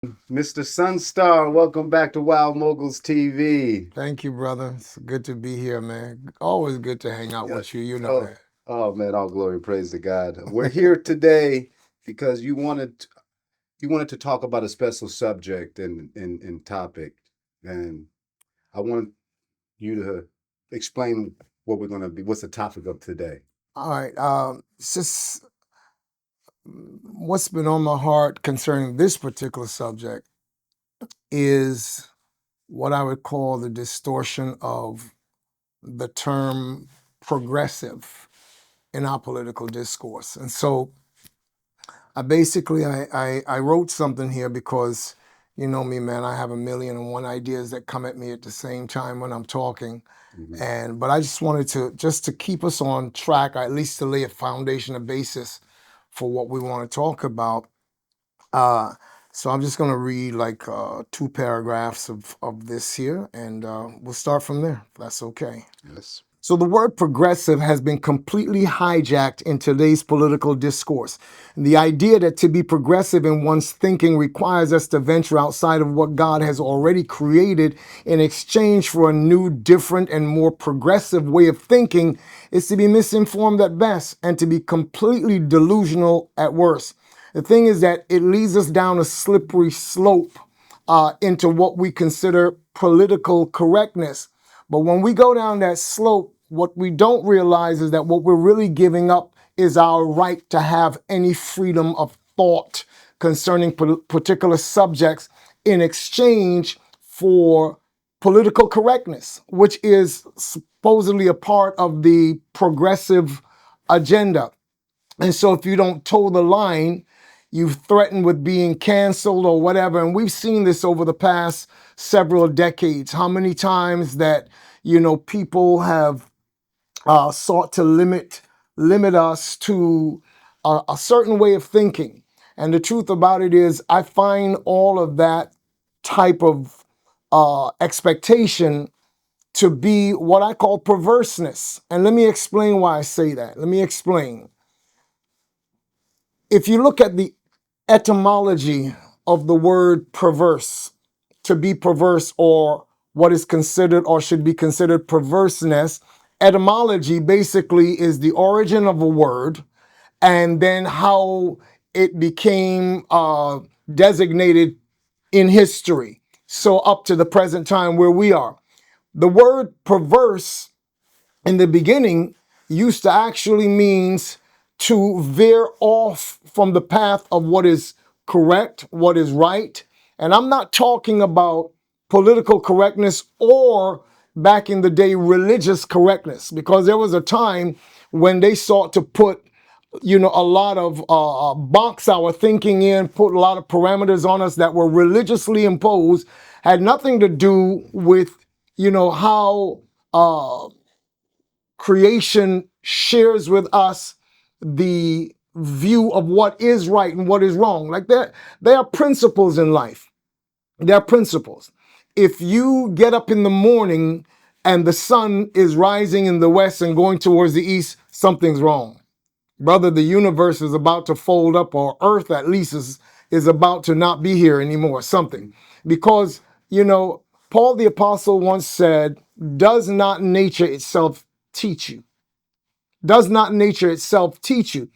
Mr. Sonstar, welcome back to Wild Moguls TV. Thank you, brother. It's good to be here, man. Always good to hang out Yeah. with you. You know Oh, that. oh man, all glory, praise to God. We're here today because you wanted to talk about a special subject and topic, and I want you to explain what we're going to be. What's the topic of today? All right. It's just what's been on my heart concerning this particular subject is what I would call the distortion of the term progressive in our political discourse. And so I wrote something here because you know me, man. I have a million and one ideas that come at me at the same time when I'm talking. But I just wanted to keep us on track, or at least to lay a foundation, a basis for what we want to talk about. Uh, so I'm just going to read like two paragraphs of this here, and we'll start from there, if that's okay. Yes. So the word progressive has been completely hijacked in today's political discourse. The idea that to be progressive in one's thinking requires us to venture outside of what God has already created in exchange for a new, different, and more progressive way of thinking is to be misinformed at best and to be completely delusional at worst. The thing is that it leads us down a slippery slope into what we consider political correctness. But when we go down that slope, what we don't realize is that what we're really giving up is our right to have any freedom of thought concerning particular subjects in exchange for political correctness, which is supposedly a part of the progressive agenda. And so if you don't toe the line, you threaten with being canceled or whatever. And we've seen this over the past several decades. How many times that, people have sought to limit us to a certain way of thinking. And the truth about it is, I find all of that type of expectation to be what I call perverseness. And let me explain why I say that. Let me explain. If you look at the etymology of the word perverse, to be perverse, or what is considered or should be considered perverseness, etymology basically is the origin of a word and then how it became designated in history. So up to the present time where we are. The word perverse in the beginning used to actually means to veer off from the path of what is correct, what is right. And I'm not talking about political correctness or back in the day religious correctness, because there was a time when they sought to put a lot of box our thinking in, put a lot of parameters on us that were religiously imposed, had nothing to do with how creation shares with us the view of what is right and what is wrong. Like there are principles in life. There are principles. If you get up in the morning and the sun is rising in the west and going towards the east, something's wrong. Brother, the universe is about to fold up, or earth at least is about to not be here anymore, something. Because, Paul the Apostle once said, does not nature itself teach you? Does not nature itself teach you?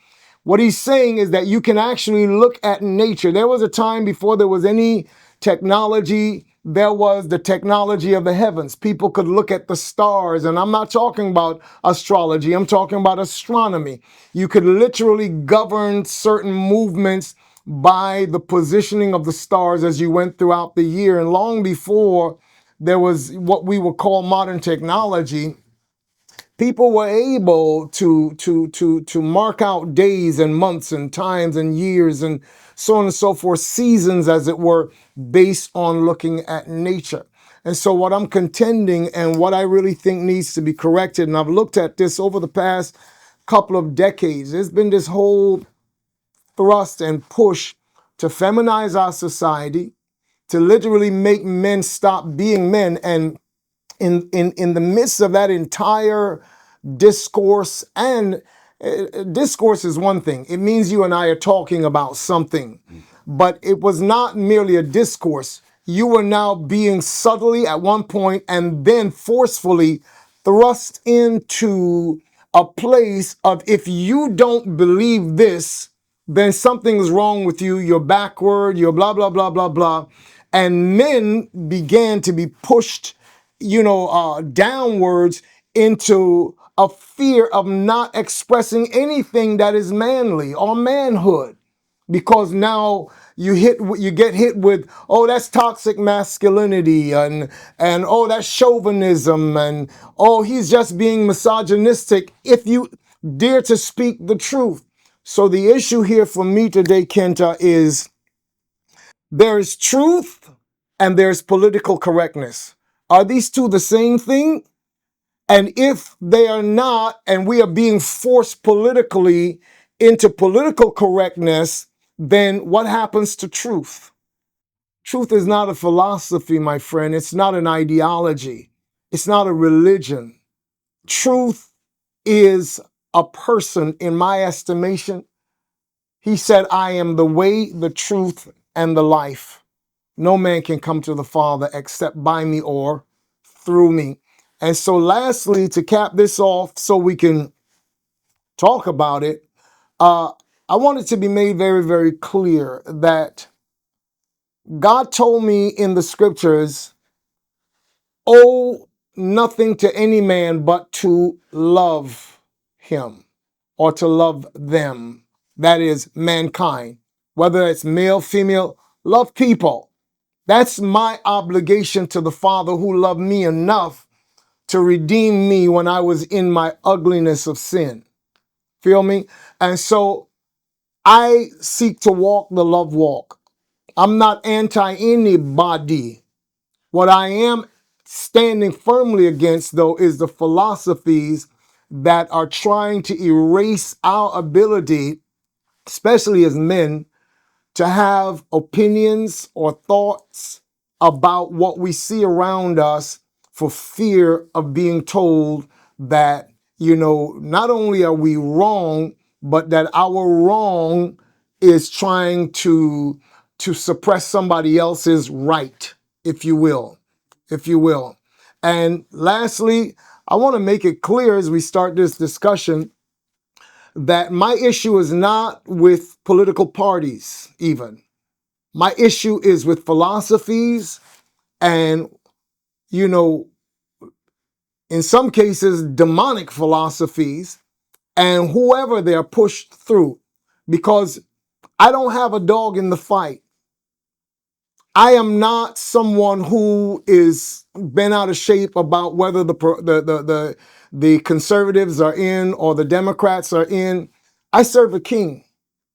What he's saying is that you can actually look at nature. There was a time before there was any technology. There was the technology of the heavens. People could look at the stars, and I'm not talking about astrology. I'm talking about astronomy. You could literally govern certain movements by the positioning of the stars as you went throughout the year. And long before there was what we would call modern technology, people were able to mark out days and months and times and years and so on and so forth, seasons as it were, based on looking at nature. And so what I'm contending and what I really think needs to be corrected, and I've looked at this over the past couple of decades, there's been this whole thrust and push to feminize our society, to literally make men stop being men. And in the midst of that entire discourse, and discourse is one thing. It means you and I are talking about something. but it was not merely a discourse. You were now being subtly at one point and then forcefully thrust into a place of, if you don't believe this, then something's wrong with you. You're backward, you're blah, blah, blah, blah, blah. And men began to be pushed, downwards into a fear of not expressing anything that is manly or manhood, because now you get hit with, oh, that's toxic masculinity, and oh, that's chauvinism, and oh, he's just being misogynistic if you dare to speak the truth. So the issue here for me today, Kenta, is there's truth and there's political correctness. Are these two the same thing? And if they are not, and we are being forced politically into political correctness, then what happens to truth? Truth is not a philosophy, my friend. It's not an ideology. It's not a religion. Truth is a person, in my estimation. He said, I am the way, the truth, and the life. No man can come to the Father except by me or through me. And so lastly, to cap this off so we can talk about it, I want it to be made very, very clear that God told me in the scriptures, owe nothing to any man but to love him or to love them. That is mankind, whether it's male, female, love people. That's my obligation to the Father who loved me enough to redeem me when I was in my ugliness of sin. Feel me? And so I seek to walk the love walk. I'm not anti anybody. What I am standing firmly against, though, is the philosophies that are trying to erase our ability, especially as men, to have opinions or thoughts about what we see around us for fear of being told that, not only are we wrong, but that our wrong is trying to suppress somebody else's right, if you will, if you will. And lastly, I want to make it clear as we start this discussion that my issue is not with political parties even. My issue is with philosophies and, in some cases, demonic philosophies and whoever they're pushed through, because I don't have a dog in the fight. I am not someone who is bent out of shape about whether the conservatives are in or the Democrats are in. I serve a king.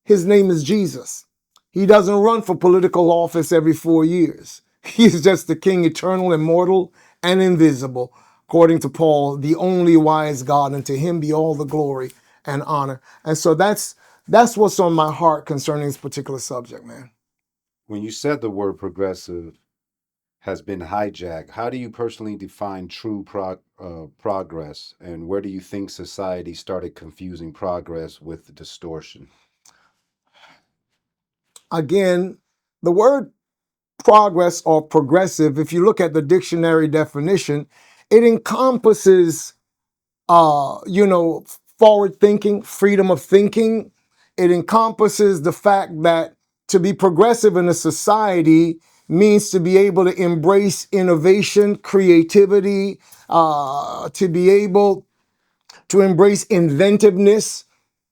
His name is Jesus. He doesn't run for political office every 4 years. He's just the King, eternal, immortal, and invisible. According to Paul, the only wise God, and to him be all the glory and honor. And so that's what's on my heart concerning this particular subject, man. When you said the word progressive has been hijacked, how do you personally define true progress, and where do you think society started confusing progress with distortion? Again, the word progress or progressive, if you look at the dictionary definition, it encompasses, forward thinking, freedom of thinking. It encompasses the fact that to be progressive in a society means to be able to embrace innovation, creativity, to be able to embrace inventiveness,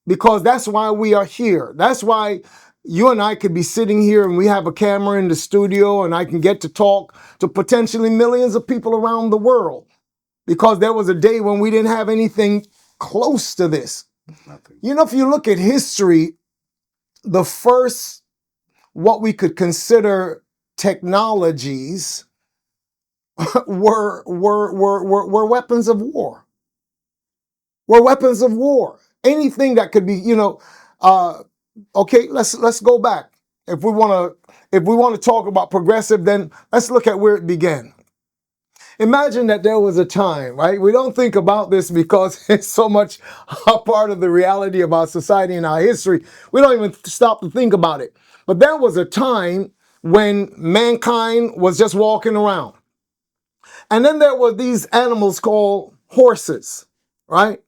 because that's why we are here. That's why you and I could be sitting here and we have a camera in the studio and I can get to talk to potentially millions of people around the world, because there was a day when we didn't have anything close to this. Nothing. If you look at history, the first, what we could consider technologies were weapons of war. Were weapons of war. Anything that could be, okay, let's go back. If we want to talk about progressive, then let's look at where it began. Imagine that there was a time, right? We don't think about this because it's so much a part of the reality of our society and our history. We don't even stop to think about it. But there was a time when mankind was just walking around. And then there were these animals called horses, right?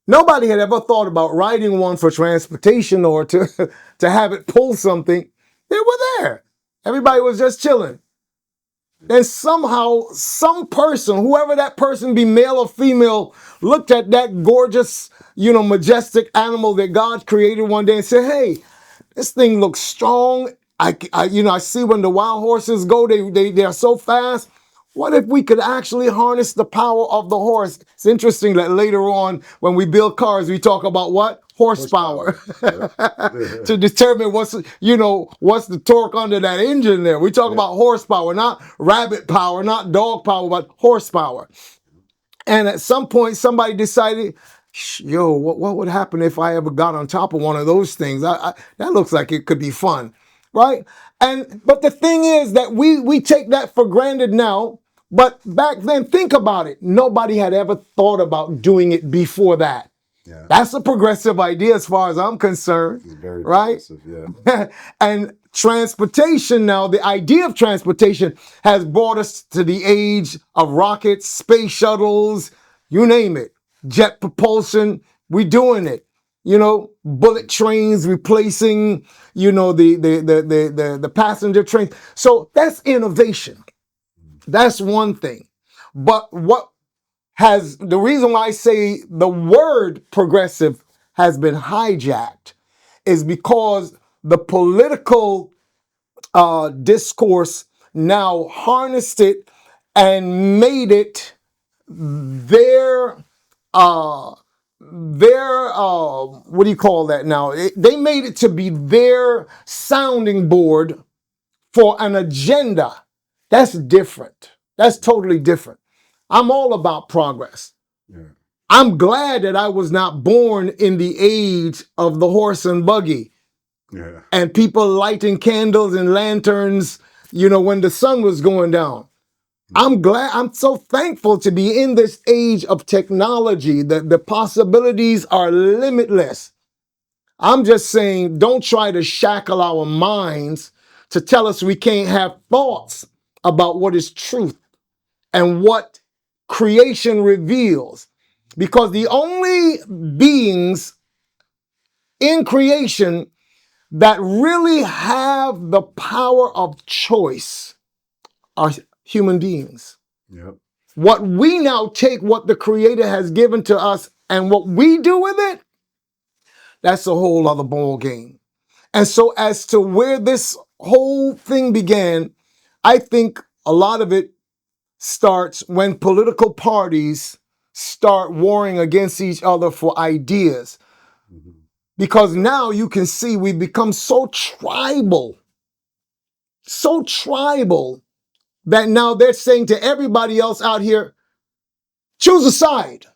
Nobody had ever thought about riding one for transportation or to, to have it pull something. They were there. Everybody was just chilling. Then somehow, some person, whoever that person be, male or female, looked at that gorgeous, majestic animal that God created one day and said, hey, this thing looks strong. I see when the wild horses go, they are so fast. What if we could actually harness the power of the horse? It's interesting that later on, when we build cars, we talk about what? Horsepower. To determine what's the torque under that engine there. We talk about horsepower, not rabbit power, not dog power, but horsepower. And at some point, somebody decided, what would happen if I ever got on top of one of those things? That looks like it could be fun, right? But the thing is that we take that for granted now. But back then, think about it. Nobody had ever thought about doing it before that. Yeah. That's a progressive idea as far as I'm concerned. It's very right? Yeah. And transportation now, the idea of transportation has brought us to the age of rockets, space shuttles, you name it. Jet propulsion, we're doing it. Bullet trains replacing, the passenger train. So that's innovation. That's one thing. But the reason why I say the word progressive has been hijacked is because the political discourse now harnessed it and made it their what do you call that now? They made it to be their sounding board for an agenda. That's different. That's totally different. I'm all about progress. Yeah. I'm glad that I was not born in the age of the horse and buggy. Yeah. And people lighting candles and lanterns, when the sun was going down. I'm so thankful to be in this age of technology. The possibilities are limitless. I'm just saying, don't try to shackle our minds to tell us we can't have thoughts about what is truth and what creation reveals. Because the only beings in creation that really have the power of choice are human beings. Yep. What we now take what the Creator has given to us and what we do with it, that's a whole other ball game. And so as to where this whole thing began, I think a lot of it starts when political parties start warring against each other for ideas. Mm-hmm. Because now you can see we've become so tribal that now they're saying to everybody else out here, choose a side.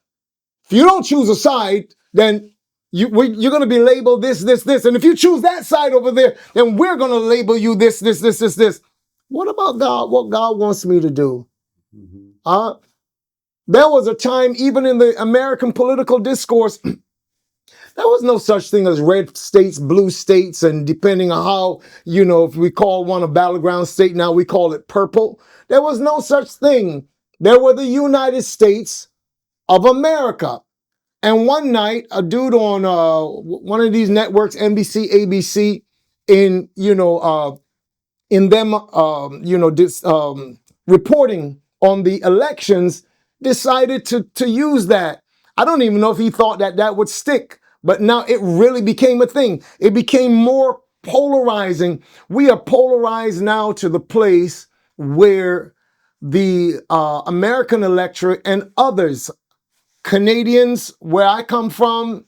If you don't choose a side, then you're going to be labeled this. And if you choose that side over there, then we're going to label you this. What about God? What God wants me to do? Mm-hmm. There was a time, even in the American political discourse, there was no such thing as red states, blue states, and depending on how, if we call one a battleground state, now we call it purple. There was no such thing. There were the United States of America. And one night, a dude on one of these networks, NBC, ABC, reporting on the elections, decided to use that. I don't even know if he thought that would stick, but now it really became a thing. It became more polarizing. We are polarized now to the place where the American electorate and others, Canadians, where I come from,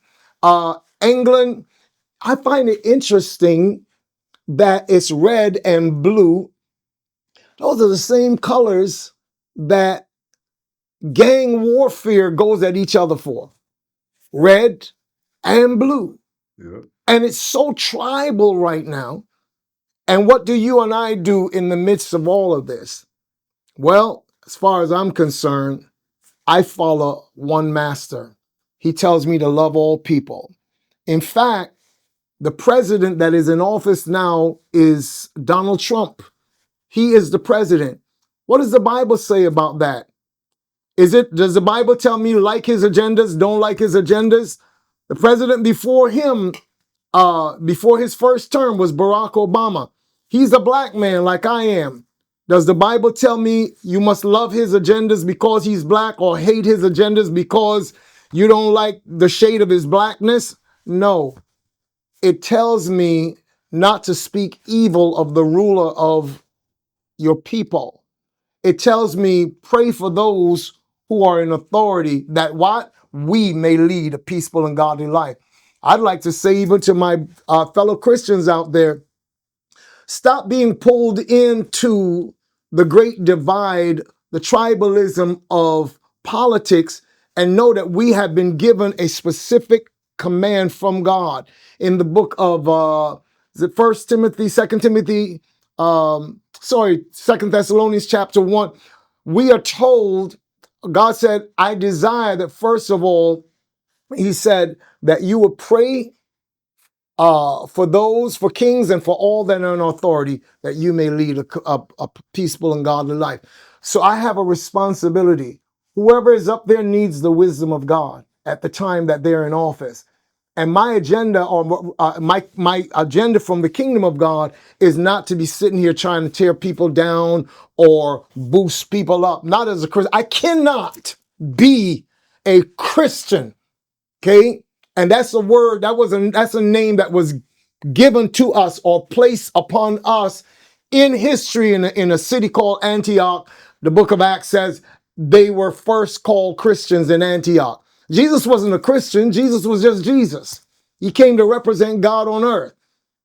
England, I find it interesting that it's red and blue. Those are the same colors that gang warfare goes at each other for. Red and blue. Yep. And it's so tribal right now. And what do you and I do in the midst of all of this? Well, as far as I'm concerned, I follow one master. He tells me to love all people. In fact, The president that is in office now is Donald Trump. He is the president. What does the Bible say about that? Does the Bible tell me like his agendas, don't like his agendas? The president before him, before his first term, was Barack Obama. He's a black man like I am. Does the Bible tell me you must love his agendas because he's black, or hate his agendas because you don't like the shade of his blackness? No. It tells me not to speak evil of the ruler of your people. It tells me pray for those who are in authority, that what? We may lead a peaceful and godly life. I'd like to say even to my fellow Christians out there, stop being pulled into the great divide, the tribalism of politics, and know that we have been given a specific command from God. In the book of is it First Timothy, Second Timothy, Second Thessalonians chapter 1, we are told, God said, I desire that first of all, he said that you would pray for kings and for all that are in authority, that you may lead a peaceful and godly life. So I have a responsibility. Whoever is up there needs the wisdom of God at the time that they're in office. And my agenda, or my agenda from the kingdom of God, is not to be sitting here trying to tear people down or boost people up. Not as a Christian. I cannot be a Christian. Okay, and that's a word that's a name that was given to us or placed upon us in history in a city called Antioch. The book of Acts says they were first called Christians in Antioch. Jesus wasn't a Christian. Jesus was just Jesus. He came to represent God on earth,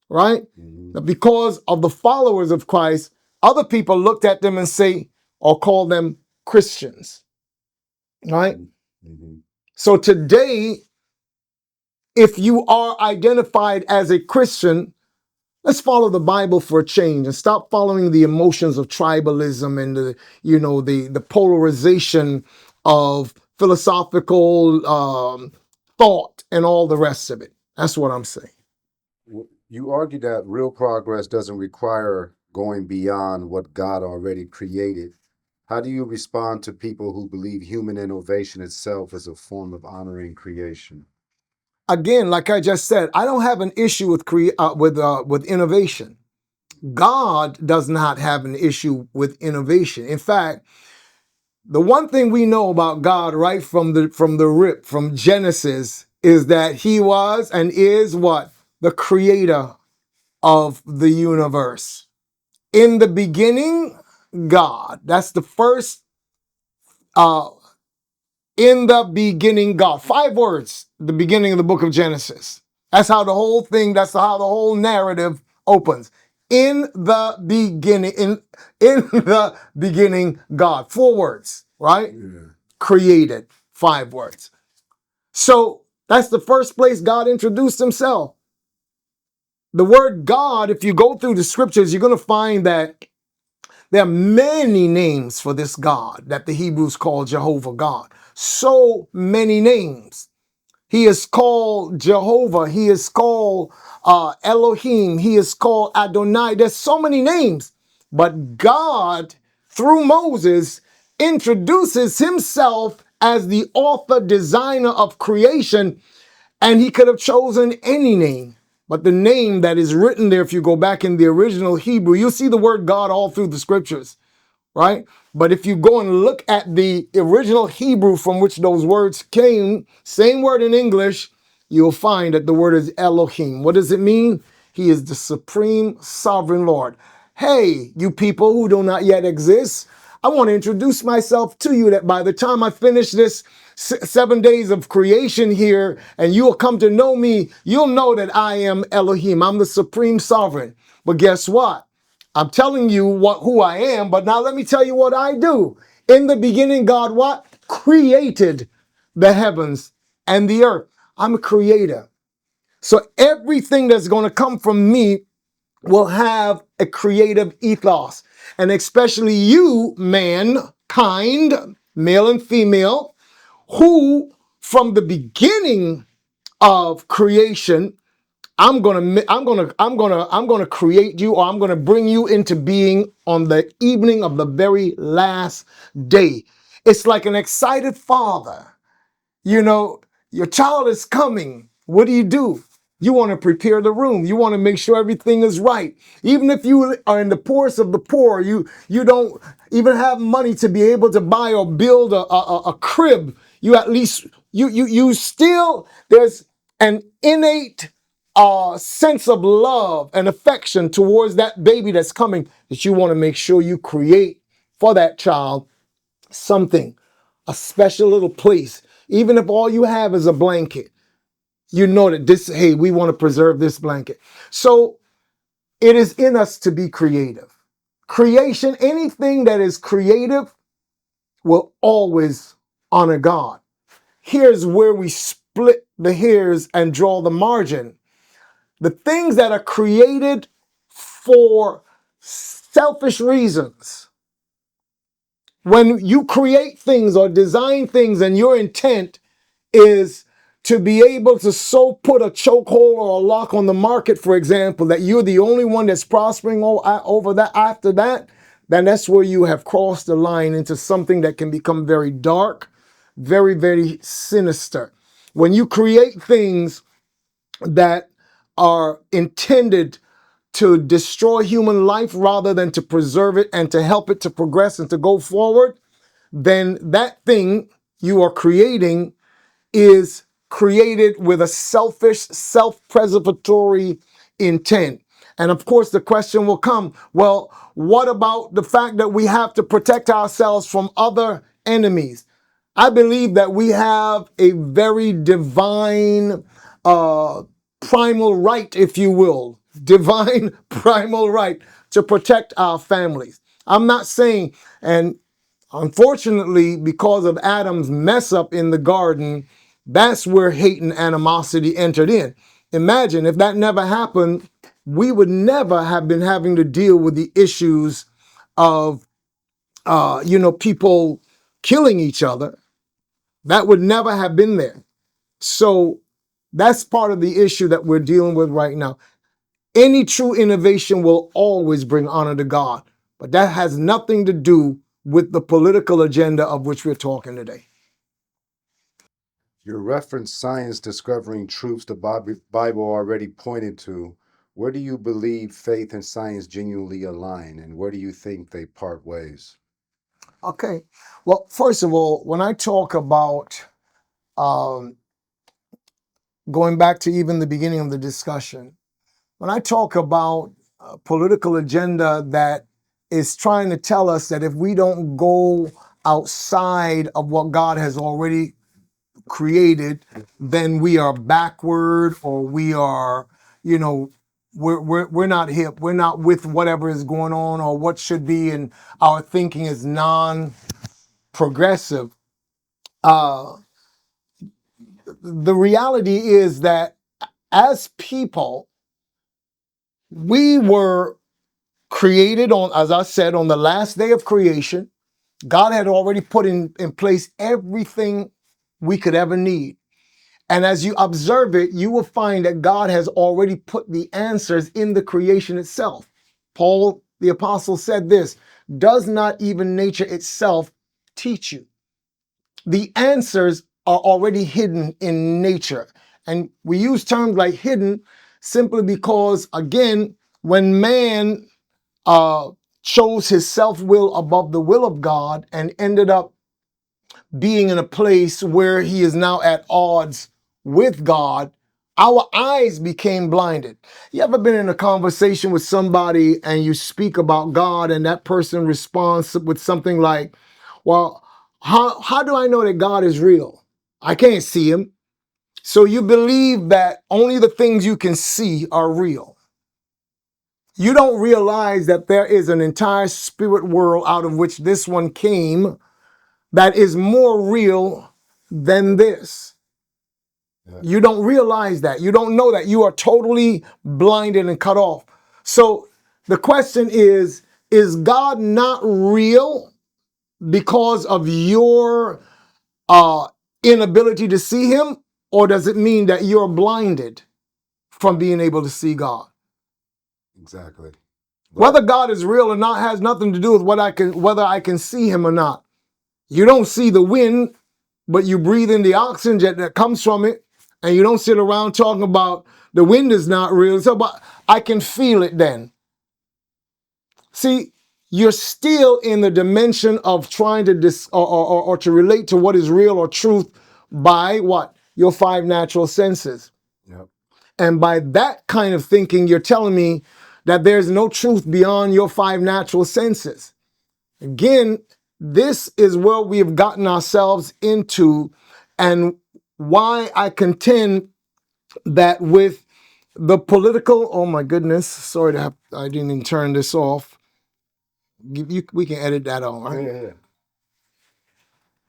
right? But because of the followers of Christ, other people looked at them and say or call them Christians, right? So today, if you are identified as a Christian, let's follow the Bible for a change and stop following the emotions of tribalism and the polarization of philosophical thought and all the rest of it. That's what I'm saying. You argue that real progress doesn't require going beyond what God already created. How do you respond to people who believe human innovation itself is a form of honoring creation? Again, like I just said, I don't have an issue with innovation. God does not have an issue with innovation. In fact, the one thing we know about God right from Genesis is that he was and is what? The creator of the universe. In the beginning, God. That's the first in the beginning, God. 5 words, the beginning of the book of Genesis. That's how the whole narrative opens. In the beginning, in the beginning, God. 4 words, right? Yeah. Created. 5 words. So that's the first place God introduced himself. The word God, if you go through the scriptures, you're going to find that there are many names for this God that the Hebrews call Jehovah God. So many names. He is called Jehovah. He is called Elohim. He is called Adonai. There's so many names. But God, through Moses, introduces himself as the author, designer of creation. And he could have chosen any name. But the name that is written there, if you go back in the original Hebrew, you'll see the word God all through the scriptures, right? But if you go and look at the original Hebrew from which those words came, same word in English, you'll find that the word is Elohim. What does it mean? He is the supreme sovereign Lord. Hey, you people who do not yet exist, I want to introduce myself to you, that by the time I finish this 7 days of creation here and you'll come to know me, you'll know that I am Elohim. I'm the supreme sovereign. But guess what? I'm telling you who I am, but now let me tell you what I do. In the beginning, God what? Created the heavens and the earth. I'm a creator. So everything that's going to come from me will have a creative ethos. And especially you, mankind, male and female, who from the beginning of creation I'm gonna create you, or I'm gonna bring you into being on the evening of the very last day. It's like an excited father. You know, your child is coming. What do? You want to prepare the room. You want to make sure everything is right. Even if you are in the poorest of the poor, you don't even have money to be able to buy or build a crib. You at least you still, there's an innate sense of love and affection towards that baby that's coming, that you want to make sure you create for that child something, a special little place. Even if all you have is a blanket, you know that this, hey, we want to preserve this blanket. So it is in us to be creative. Creation, anything that is creative will always honor God. Here's where we split the hairs and draw the margin. The things that are created for selfish reasons, when you create things or design things and your intent is to be able to so put a chokehold or a lock on the market, for example, that you're the only one that's prospering over that, after that, then that's where you have crossed the line into something that can become very dark, very, very sinister. When you create things that are intended to destroy human life rather than to preserve it and to help it to progress and to go forward, then that thing you are creating is created with a selfish, self-preservatory intent. And of course, the question will come, well, what about the fact that we have to protect ourselves from other enemies? I believe that we have a very divine, primal right, if you will, divine primal right to protect our families. I'm not saying, and unfortunately, because of Adam's mess up in the garden, that's where hate and animosity entered in. Imagine if that never happened, we would never have been having to deal with the issues of, people killing each other. That would never have been there. So that's part of the issue that we're dealing with right now. Any true innovation will always bring honor to God, but that has nothing to do with the political agenda of which we're talking today. Your reference science discovering truths the Bible already pointed to. Where do you believe faith and science genuinely align, and where do you think they part ways? Okay. Well, first of all, when I talk about um, going back to even the beginning of the discussion, when I talk about a political agenda that is trying to tell us that if we don't go outside of what God has already created, then we are backward, or we are, you know, we're not hip, we're not with whatever is going on or what should be, and our thinking is non-progressive. Uh, the reality is that as people, we were created on, as I said, on the last day of creation. God had already put in place everything we could ever need. And as you observe it, you will find that God has already put the answers in the creation itself. Paul, the apostle, said this, does not even nature itself teach you? The answers are already hidden in nature. And we use terms like hidden simply because, again, when man uh, chose his self-will above the will of God and ended up being in a place where he is now at odds with God, our eyes became blinded. You ever been in a conversation with somebody and you speak about God and that person responds with something like, well, how do I know that God is real? I can't see him. So you believe that only the things you can see are real. You don't realize that there is an entire spirit world out of which this one came that is more real than this. Yeah. You don't realize that. You don't know that. You are totally blinded and cut off. So the question is God not real because of your inability to see him? Or does it mean that you're blinded? from being able to see God. Exactly. Whether God is real or not has nothing to do with whether I can see him or not. You don't see the wind, but you breathe in the oxygen that comes from it, and you don't sit around talking about the wind is not real. So, but I can feel it then. See, you're still in the dimension of trying to or to relate to what is real or truth by what? Your five natural senses. Yep. And by that kind of thinking, you're telling me that there's no truth beyond your five natural senses. Again, this is where we have gotten ourselves into, and why I contend that with the political, oh my goodness, sorry to have, I didn't even turn this off. We can edit that out, right? Yeah.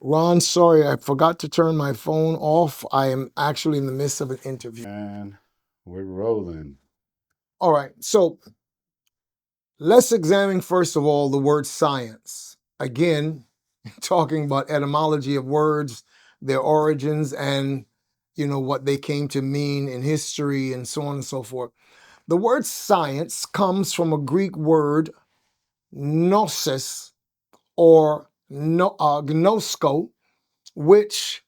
Ron, sorry, I forgot to turn my phone off. I am actually in the midst of an interview. And we're rolling. All right, so let's examine first of all the word science. Again, talking about etymology of words, their origins, and what they came to mean in history and so on and so forth. The word science comes from a Greek word gnosis or gnosko, which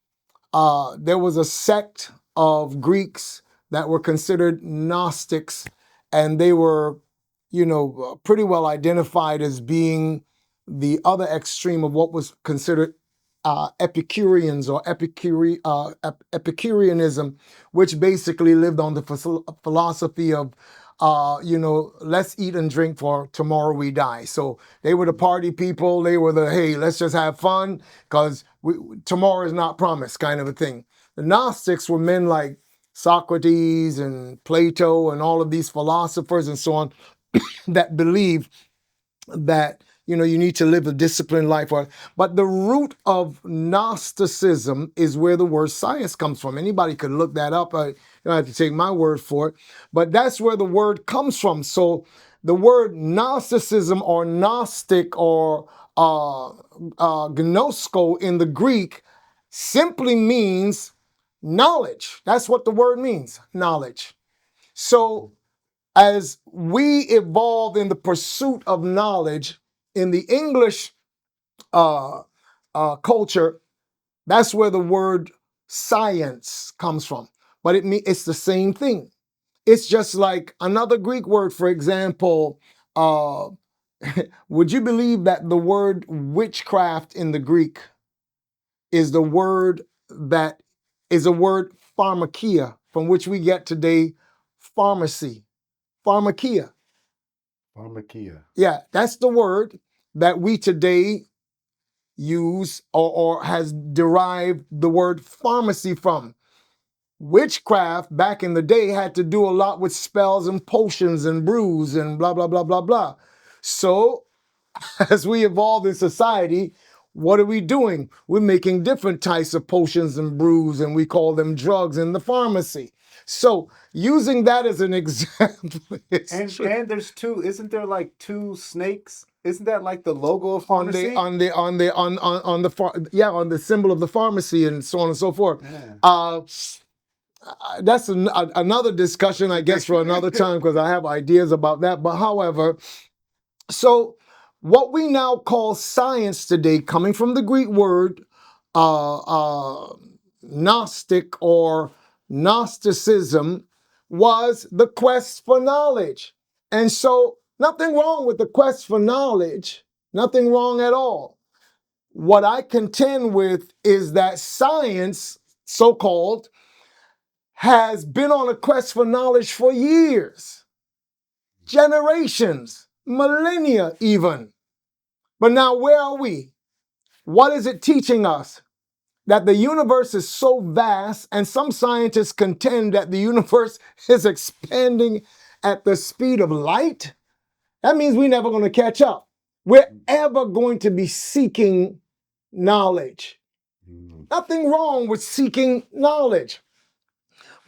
there was a sect of Greeks that were considered Gnostics, and they were, pretty well identified as being the other extreme of what was considered Epicureans or Epicureanism, which basically lived on the philosophy of, let's eat and drink for tomorrow we die. So they were the party people. They were the, hey, let's just have fun because tomorrow is not promised kind of a thing. The Gnostics were men like Socrates and Plato and all of these philosophers and so on that believe that you need to live a disciplined life. But the root of Gnosticism is where the word science comes from. Anybody could look that up. You don't have to take my word for it. But that's where the word comes from. So the word Gnosticism or Gnostic or gnosko in the Greek simply means knowledge. That's what the word means, knowledge. So as we evolve in the pursuit of knowledge in the English culture, that's where the word science comes from. But it's the same thing. It's just like another Greek word, for example, would you believe that the word witchcraft in the Greek is the word that is a word pharmakia, from which we get today pharmacy. Pharmakia. Pharmakia. Yeah, that's the word that we today use or has derived the word pharmacy from. Witchcraft back in the day had to do a lot with spells and potions and brews and blah, blah, blah, blah, blah. So as we evolve in society, what are we doing? We're making different types of potions and brews, and we call them drugs in the pharmacy. So using that as an example, and there's two. Isn't there like two snakes? Isn't that like the logo of pharmacy? on the symbol of the pharmacy and so on and so forth. Yeah. That's another discussion, I guess, for another time because I have ideas about that. But however, so what we now call science today, coming from the Greek word Gnostic or Gnosticism, was the quest for knowledge. And so nothing wrong with the quest for knowledge, nothing wrong at all. What I contend with is that science, so-called, has been on a quest for knowledge for years, generations, millennia even. But now where are we? What is it teaching us? That the universe is so vast, and some scientists contend that the universe is expanding at the speed of light. That means we're never going to catch up. We're ever going to be seeking knowledge. Nothing wrong with seeking knowledge.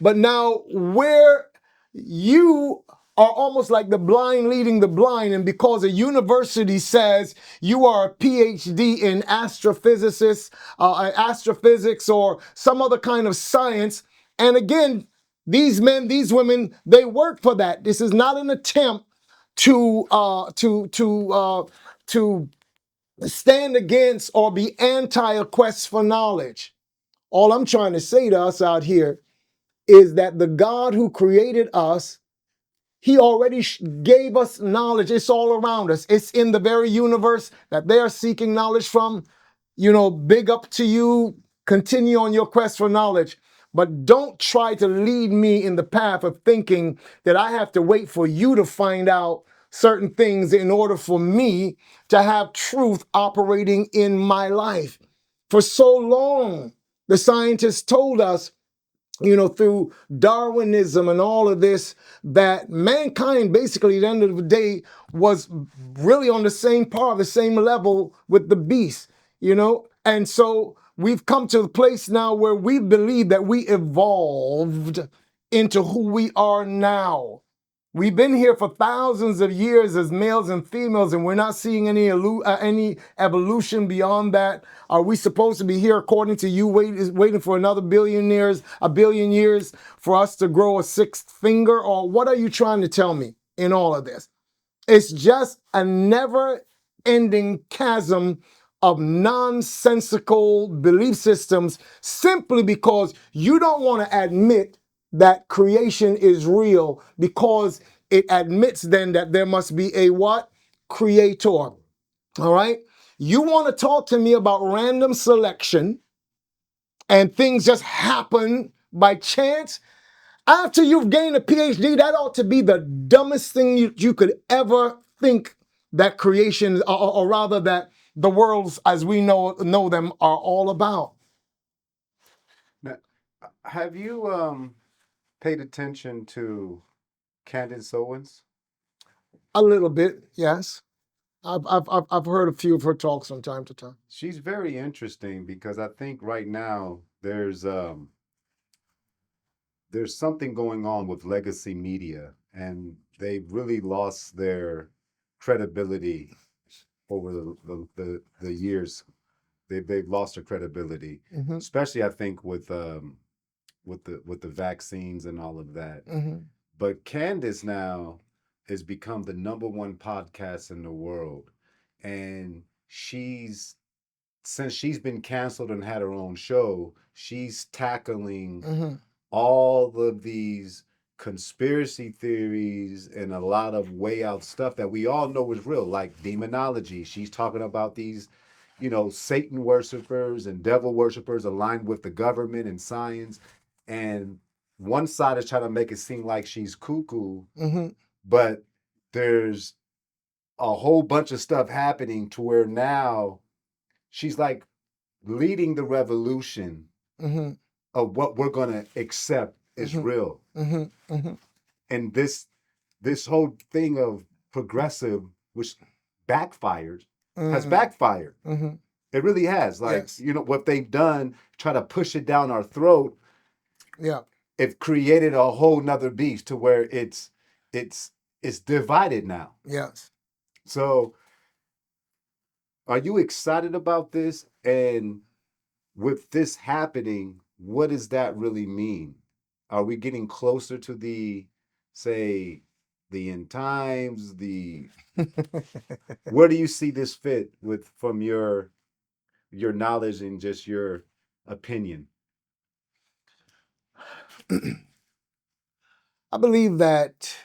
But now where you are almost like the blind leading the blind, and because a university says you are a PhD in astrophysics or some other kind of science, and again, These men, these women, they work for that. This is not an attempt to stand against or be anti a quest for knowledge. All I'm trying to say to us out here is that the God who created us, he already gave us knowledge. It's all around us. It's in the very universe that they are seeking knowledge from. Big up to you. Continue on your quest for knowledge. But don't try to lead me in the path of thinking that I have to wait for you to find out certain things in order for me to have truth operating in my life. For so long, the scientists told us, through Darwinism and all of this, that mankind basically at the end of the day was really on the same par, the same level with the beast, And so we've come to the place now where we believe that we evolved into who we are now. We've been here for thousands of years as males and females, and we're not seeing any evolution beyond that. Are we supposed to be here, according to you, waiting for another a billion years for us to grow a sixth finger? Or what are you trying to tell me in all of this? It's just a never-ending chasm of nonsensical belief systems simply because you don't want to admit that creation is real, because it admits then that there must be a what? Creator. All right? You want to talk to me about random selection and things just happen by chance? After you've gained a PhD, that ought to be the dumbest thing you could ever think that creation, or rather that the worlds as we know them are all about. Now, have you paid attention to Candace Owens? A little bit, yes. I've heard a few of her talks from time to time. She's very interesting because I think right now there's something going on with legacy media, and they've really lost their credibility over the years. They've lost their credibility, especially I think with the vaccines and all of that. But Candace now has become the #1 podcast in the world, and since she's been canceled and had her own show, she's tackling all of these conspiracy theories and a lot of way out stuff that we all know is real, like demonology. She's talking about these, Satan worshipers and devil worshipers aligned with the government and science. And one side is trying to make it seem like she's cuckoo, but there's a whole bunch of stuff happening to where now she's like leading the revolution of what we're going to accept is real. And this whole thing of progressive, which backfired, has backfired. It really has. Like, yes. What they've done, try to push it down our throat. Yeah. It created a whole nother beast to where it's divided now. Yes. So are you excited about this? And with this happening, what does that really mean? Are we getting closer to the end times? Where do you see this fit from your knowledge and just your opinion? I believe that,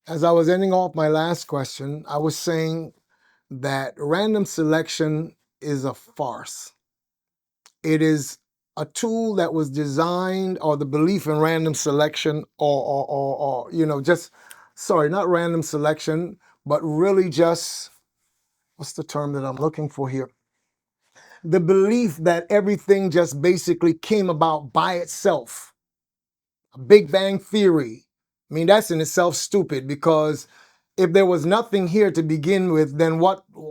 as I was ending off my last question, I was saying that random selection is a farce. It is a tool that was designed, or the belief in random selection, or not random selection, but really just, what's the term that I'm looking for here? The belief that everything just basically came about by itself. A Big Bang Theory. I mean, that's in itself stupid, because if there was nothing here to begin with, then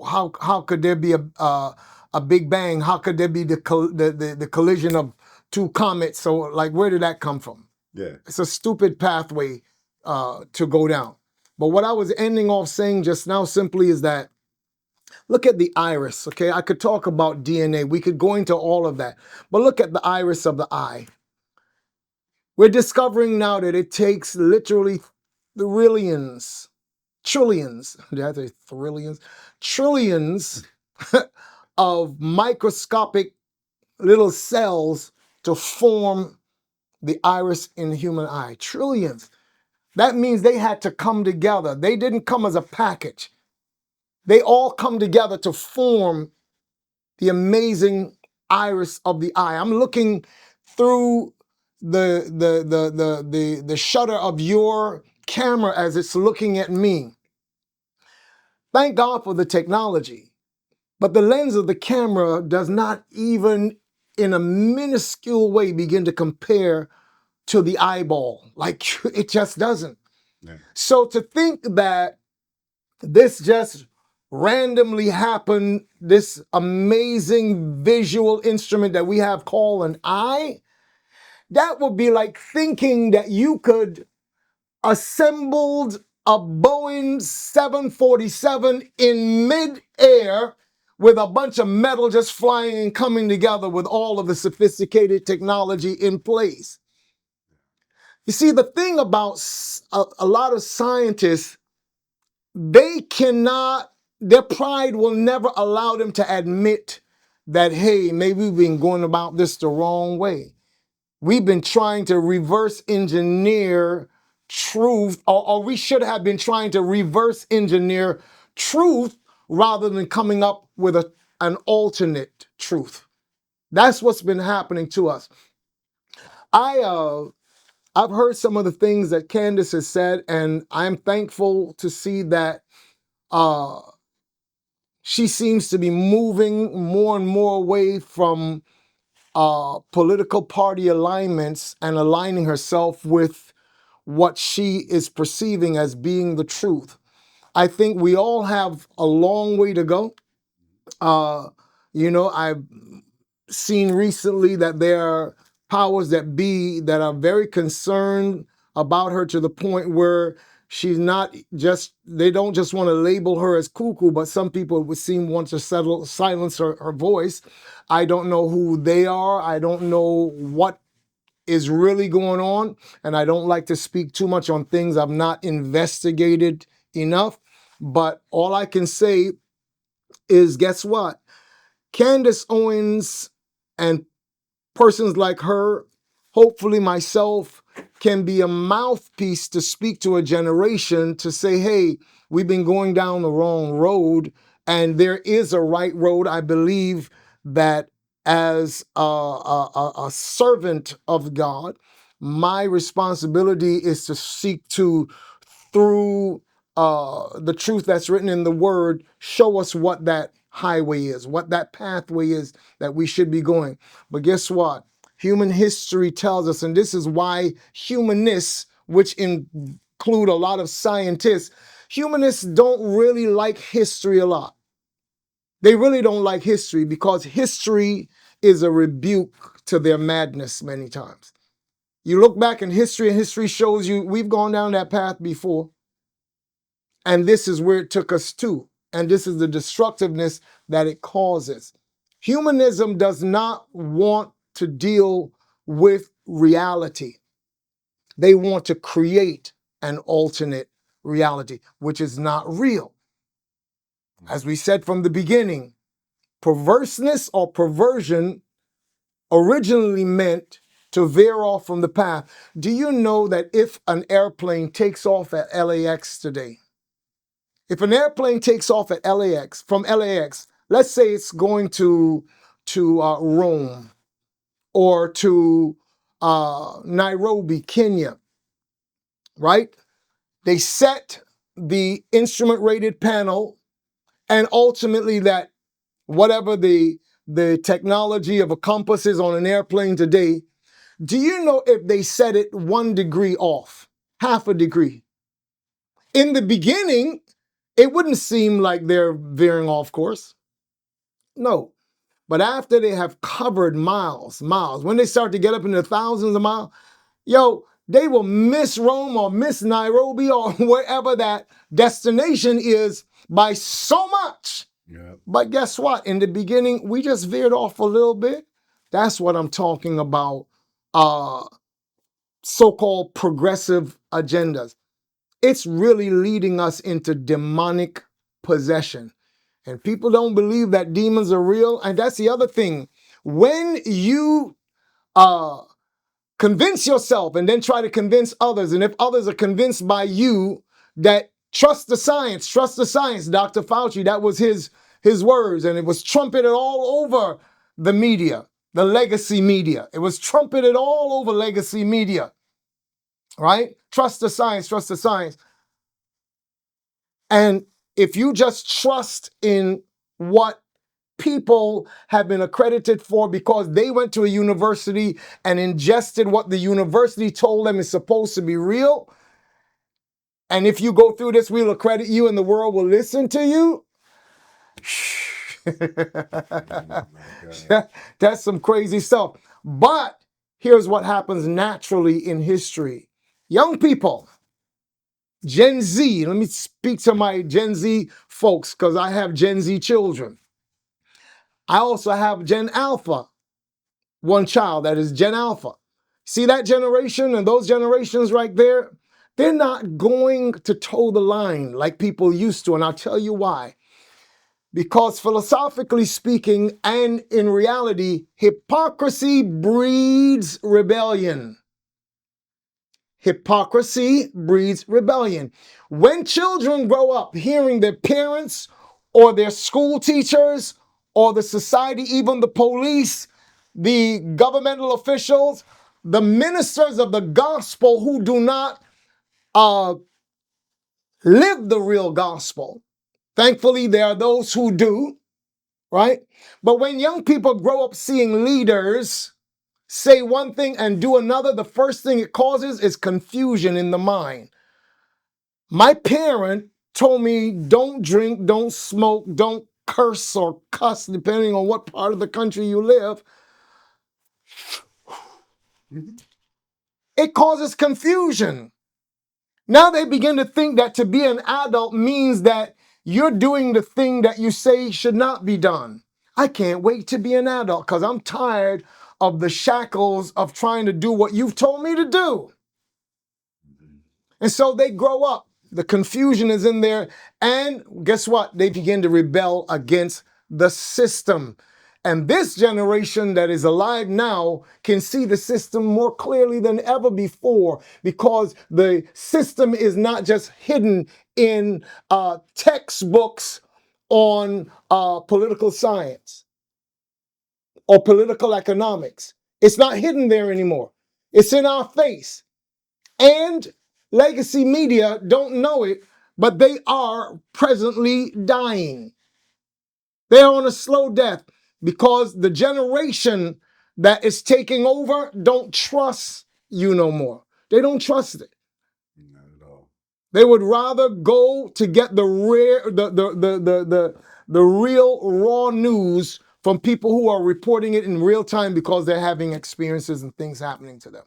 how could there be a Big Bang? How could there be the collision of two comets? So, like, where did that come from? Yeah. It's a stupid pathway to go down. But what I was ending off saying just now simply is that, look at the iris, okay? I could talk about DNA. We could go into all of that. But look at the iris of the eye. We're discovering now that it takes literally trillions, did I say trillions? Trillions of microscopic little cells to form the iris in the human eye. Trillions. That means they had to come together. They didn't come as a package. They all come together to form the amazing iris of the eye. I'm looking through the shutter of your camera as it's looking at me. Thank God for the technology, but the lens of the camera does not even in a minuscule way begin to compare to the eyeball. Like it just doesn't. Yeah. So to think that this just randomly happened, this amazing visual instrument that we have called an eye, that would be like thinking that you could assembled a Boeing 747 in mid-air with a bunch of metal just flying and coming together with all of the sophisticated technology in place. You see, the thing about a lot of scientists, they cannot, their pride will never allow them to admit that, hey, maybe we've been going about this the wrong way. We've been trying to reverse engineer truth, or we should have been trying to reverse engineer truth rather than coming up with an alternate truth. That's what's been happening to us. I've heard some of the things that Candace has said, and I'm thankful to see that she seems to be moving more and more away from political party alignments and aligning herself with what she is perceiving as being the truth. I think we all have a long way to go. I've seen recently that there are powers that be that are very concerned about her to the point where she's not just, they don't just want to label her as cuckoo, but some people would seem want to silence her voice. I don't know who they are. I don't know what is really going on. And I don't like to speak too much on things I've not investigated enough. But all I can say is, guess what? Candace Owens and persons like her, hopefully myself, can be a mouthpiece to speak to a generation to say, hey, we've been going down the wrong road and there is a right road. I believe that as a servant of God, my responsibility is to seek to, through the truth that's written in the word, show us what that highway is, what that pathway is that we should be going. But guess what? Human history tells us, and this is why humanists, which include a lot of scientists, humanists don't really like history a lot. They really don't like history because history is a rebuke to their madness many times. You look back in history and history shows you we've gone down that path before. And this is where it took us to. And this is the destructiveness that it causes. Humanism does not want to deal with reality. They want to create an alternate reality, which is not real. As we said from the beginning, perverseness or perversion originally meant to veer off from the path. Do you know that if an airplane takes off at LAX today, if an airplane takes off at LAX, from LAX, let's say it's going to Rome or to Nairobi, Kenya, right? They set the instrument rated panel, and ultimately that whatever the technology of a compass is on an airplane today, do you know if they set it 1 degree off, half a degree? In the beginning, it wouldn't seem like they're veering off course. No. But after they have covered miles, when they start to get up into thousands of miles, they will miss Rome or miss Nairobi or wherever that destination is by so much. Yeah. But guess what? In the beginning, we just veered off a little bit. That's what I'm talking about. so-called progressive agendas. It's really leading us into demonic possession. And people don't believe that demons are real. And that's the other thing. When you convince yourself and then try to convince others, and if others are convinced by you that trust the science, Dr. Fauci, that was his words, and it was trumpeted all over the media, the legacy media. It was trumpeted all over legacy media, right? Trust the science, trust the science. And if you just trust in what people have been accredited for because they went to a university and ingested what the university told them is supposed to be real, and if you go through this, we'll accredit you and the world will listen to you. That's some crazy stuff. But here's what happens naturally in history. Young people, Gen Z, let me speak to my Gen Z folks because I have Gen Z children. I also have Gen Alpha, one child that is Gen Alpha. See that generation and those generations right there? They're not going to toe the line like people used to, and I'll tell you why. Because philosophically speaking, and in reality, hypocrisy breeds rebellion. Hypocrisy breeds rebellion. When children grow up hearing their parents or their school teachers or the society, even the police, the governmental officials, the ministers of the gospel who do not live the real gospel. Thankfully, there are those who do, right? But when young people grow up seeing leaders say one thing and do another, the first thing it causes is confusion in the mind. My parent told me don't drink, don't smoke, don't curse or cuss, depending on what part of the country you live. It causes confusion. Now they begin to think that to be an adult means that you're doing the thing that you say should not be done. I can't wait to be an adult because I'm tired of the shackles of trying to do what you've told me to do. And so they grow up. The confusion is in there. And guess what? They begin to rebel against the system. And this generation that is alive now can see the system more clearly than ever before because the system is not just hidden in textbooks on political science or political economics. It's not hidden there anymore. It's in our face. And legacy media don't know it, but they are presently dying. They're on a slow death because the generation that is taking over don't trust you no more. They don't trust it. Not at all. They would rather go to get the real raw news from people who are reporting it in real time because they're having experiences and things happening to them.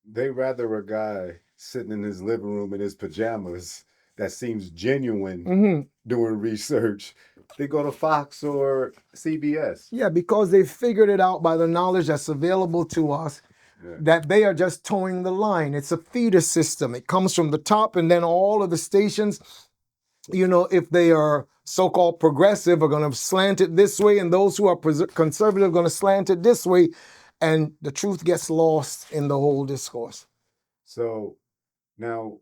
They rather a guy sitting in his living room in his pajamas that seems genuine doing research. They go to Fox or CBS. Yeah, because they figured it out by the knowledge that's available to us, that they are just towing the line. It's a feeder system. It comes from the top, and then all of the stations, you know, if they are so-called progressive, are going to slant it this way, and those who are conservative are going to slant it this way, and the truth gets lost in the whole discourse. So now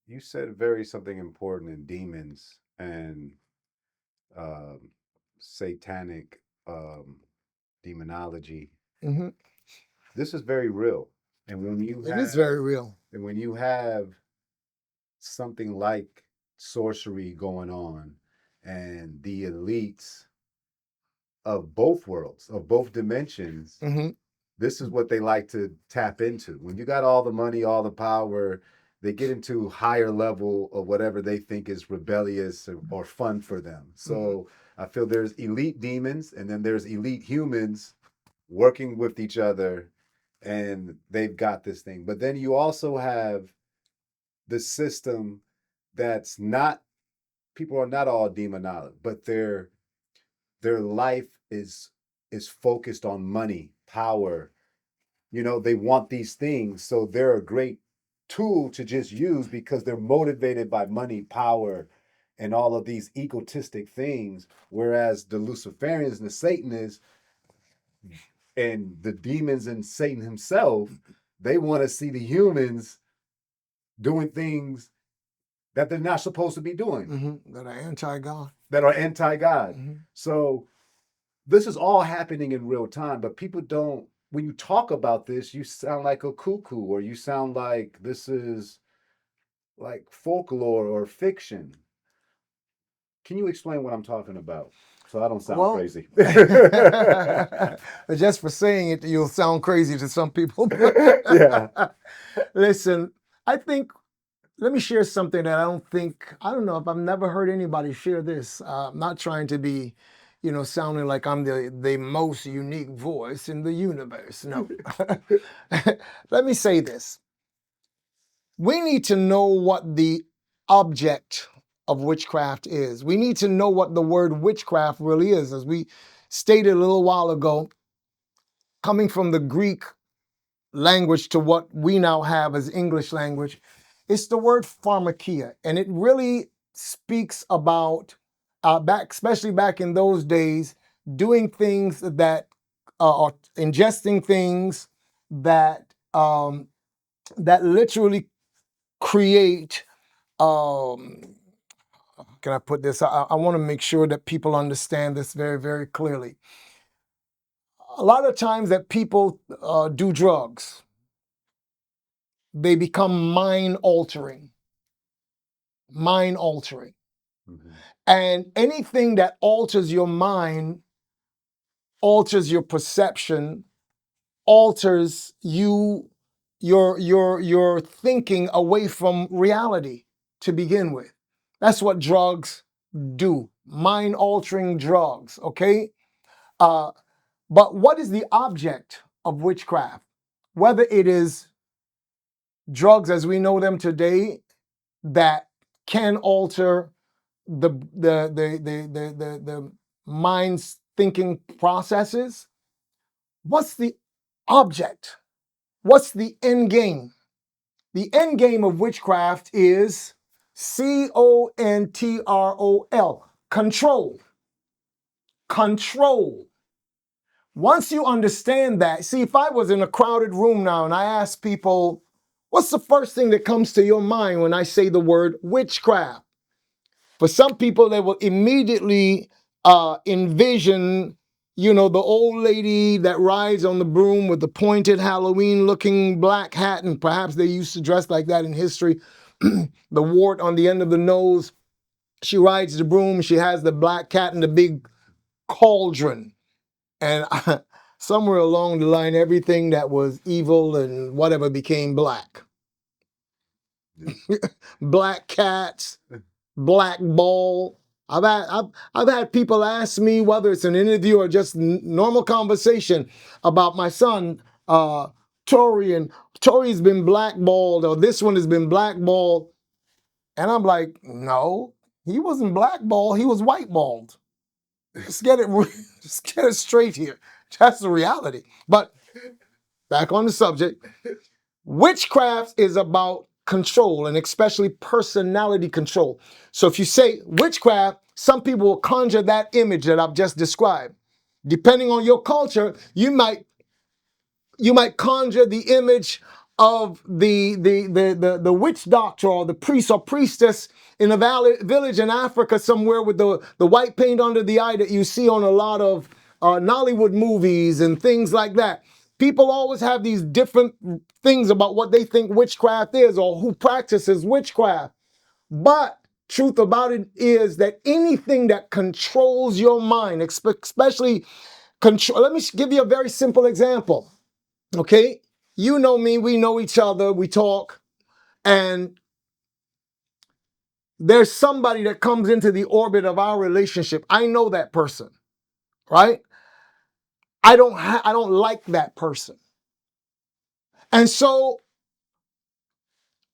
you said something important in demons and satanic demonology. This is very real. And when you it is very real. And when you have something like sorcery going on and the elites of both worlds, of both dimensions, this is what they like to tap into. When you got all the money, all the power, they get into higher level of whatever they think is rebellious or fun for them. So I feel there's elite demons and then there's elite humans working with each other, and they've got this thing. But then you also have the system that's not, people are not all demonologic, but their life is focused on money, power, they want these things. So they're a great tool to just use because they're motivated by money, power, and all of these egotistic things. Whereas the Luciferians and the Satanists and the demons and Satan himself, they want to see the humans doing things that they're not supposed to be doing. That are anti-God. That are anti-God. So this is all happening in real time, but people don't, when you talk about this, you sound like a cuckoo, or you sound like this is like folklore or fiction. Can you explain what I'm talking about so I don't sound crazy? Just for saying it, you'll sound crazy to some people. Yeah. Listen, let me share something that I don't know if I've never heard anybody share this. I'm not trying to be, sounding like I'm the most unique voice in the universe. No. Let me say this. We need to know what the object of witchcraft is. We need to know what the word witchcraft really is. As we stated a little while ago, coming from the Greek language to what we now have as English language, it's the word pharmakia, and it really speaks about especially back in those days, doing things that or ingesting things that that literally create. Can I put this? I want to make sure that people understand this very, very clearly. A lot of times that people do drugs, they become mind altering. And anything that alters your mind, alters your perception, alters your thinking away from reality to begin with. That's what drugs do. Mind altering drugs, okay? But what is the object of witchcraft? Whether it is drugs as we know them today that can alter the mind's thinking processes. What's the object? What's the end game? The end game of witchcraft is control. Control. Control. Once you understand that, see, if I was in a crowded room now and I asked people, what's the first thing that comes to your mind when I say the word witchcraft? For some people, they will immediately envision, the old lady that rides on the broom with the pointed Halloween-looking black hat, and perhaps they used to dress like that in history. The wart on the end of the nose. She rides the broom. She has the black cat and the big cauldron. And somewhere along the line, everything that was evil and whatever became black. Black cats, black ball. I've had people ask me, whether it's an interview or just normal conversation, about my son, Tory, and Tory's been blackballed, or this one has been blackballed. And I'm like, no, he wasn't blackballed, he was whiteballed. Let's get it straight here. That's the reality. But back on the subject, witchcraft is about control, and especially personality control. So if you say witchcraft, some people will conjure that image that I've just described. Depending on your culture, you might conjure the image of the witch doctor or the priest or priestess in a village in Africa somewhere with the white paint under the eye that you see on a lot of Nollywood movies and things like that. People always have these different things about what they think witchcraft is or who practices witchcraft. But truth about it is that anything that controls your mind, especially control. Let me give you a very simple example. Okay, you know me, we know each other, we talk, and there's somebody that comes into the orbit of our relationship. I know that person, right? I don't like that person. And so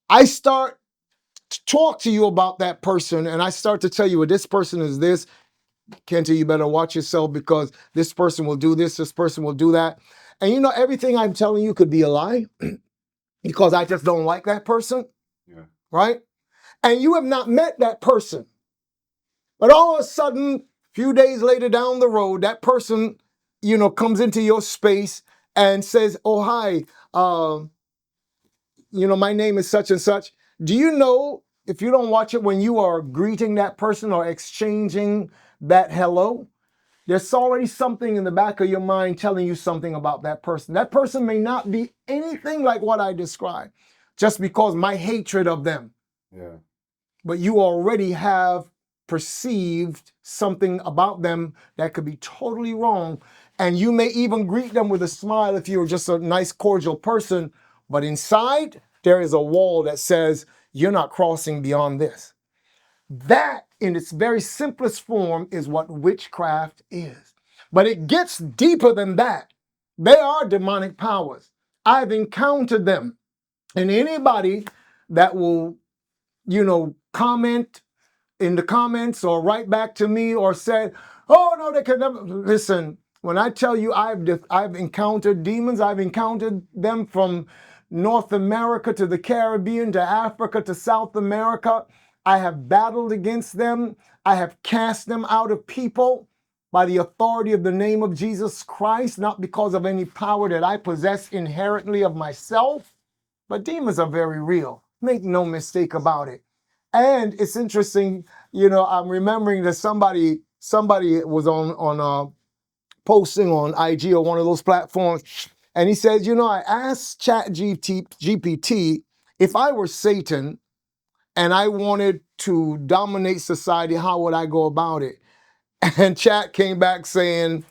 I start to talk to you about that person, and I start to tell you, well, this person is this. Kenta, you better watch yourself because this person will do this, this person will do that. And you know, everything I'm telling you could be a lie because I just don't like that person, Yeah. right? And you have not met that person. But all of a sudden, a few days later down the road, that person, you know, comes into your space and says, oh, hi, you know, my name is such and such. Do you know, if you don't watch it, when you are greeting that person or exchanging that hello, there's already something in the back of your mind telling you something about that person. That person may not be anything like what I described, just because my hatred of them. Yeah. But you already have perceived something about them that could be totally wrong. And you may even greet them with a smile if you're just a nice, cordial person. But inside, there is a wall that says, you're not crossing beyond this. That, in its very simplest form, is what witchcraft is. But it gets deeper than that. They are demonic powers. I've encountered them. And anybody that will, you know, comment in the comments or write back to me or say, oh, no, they can never. Listen, when I tell you I've encountered demons, I've encountered them from North America to the Caribbean to Africa to South America. I have battled against them. I have cast them out of people by the authority of the name of Jesus Christ, not because of any power that I possess inherently of myself, but demons are very real. Make no mistake about it. And it's interesting, you know, I'm remembering that somebody was on posting on IG or one of those platforms, and he says, you know, I asked GPT if I were Satan and I wanted to dominate society, how would I go about it? And Chat came back saying,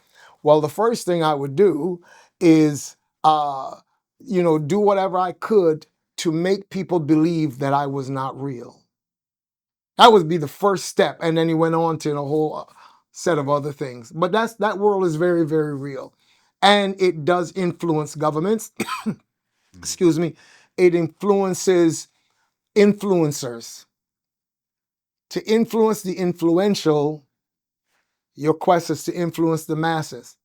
well, the first thing I would do is, you know, do whatever I could to make people believe that I was not real. That would be the first step. And then he went on to a whole set of other things. But that world is very, very real. And it does influence governments. Excuse me. It influences influencers. To influence the influential, your quest is to influence the masses.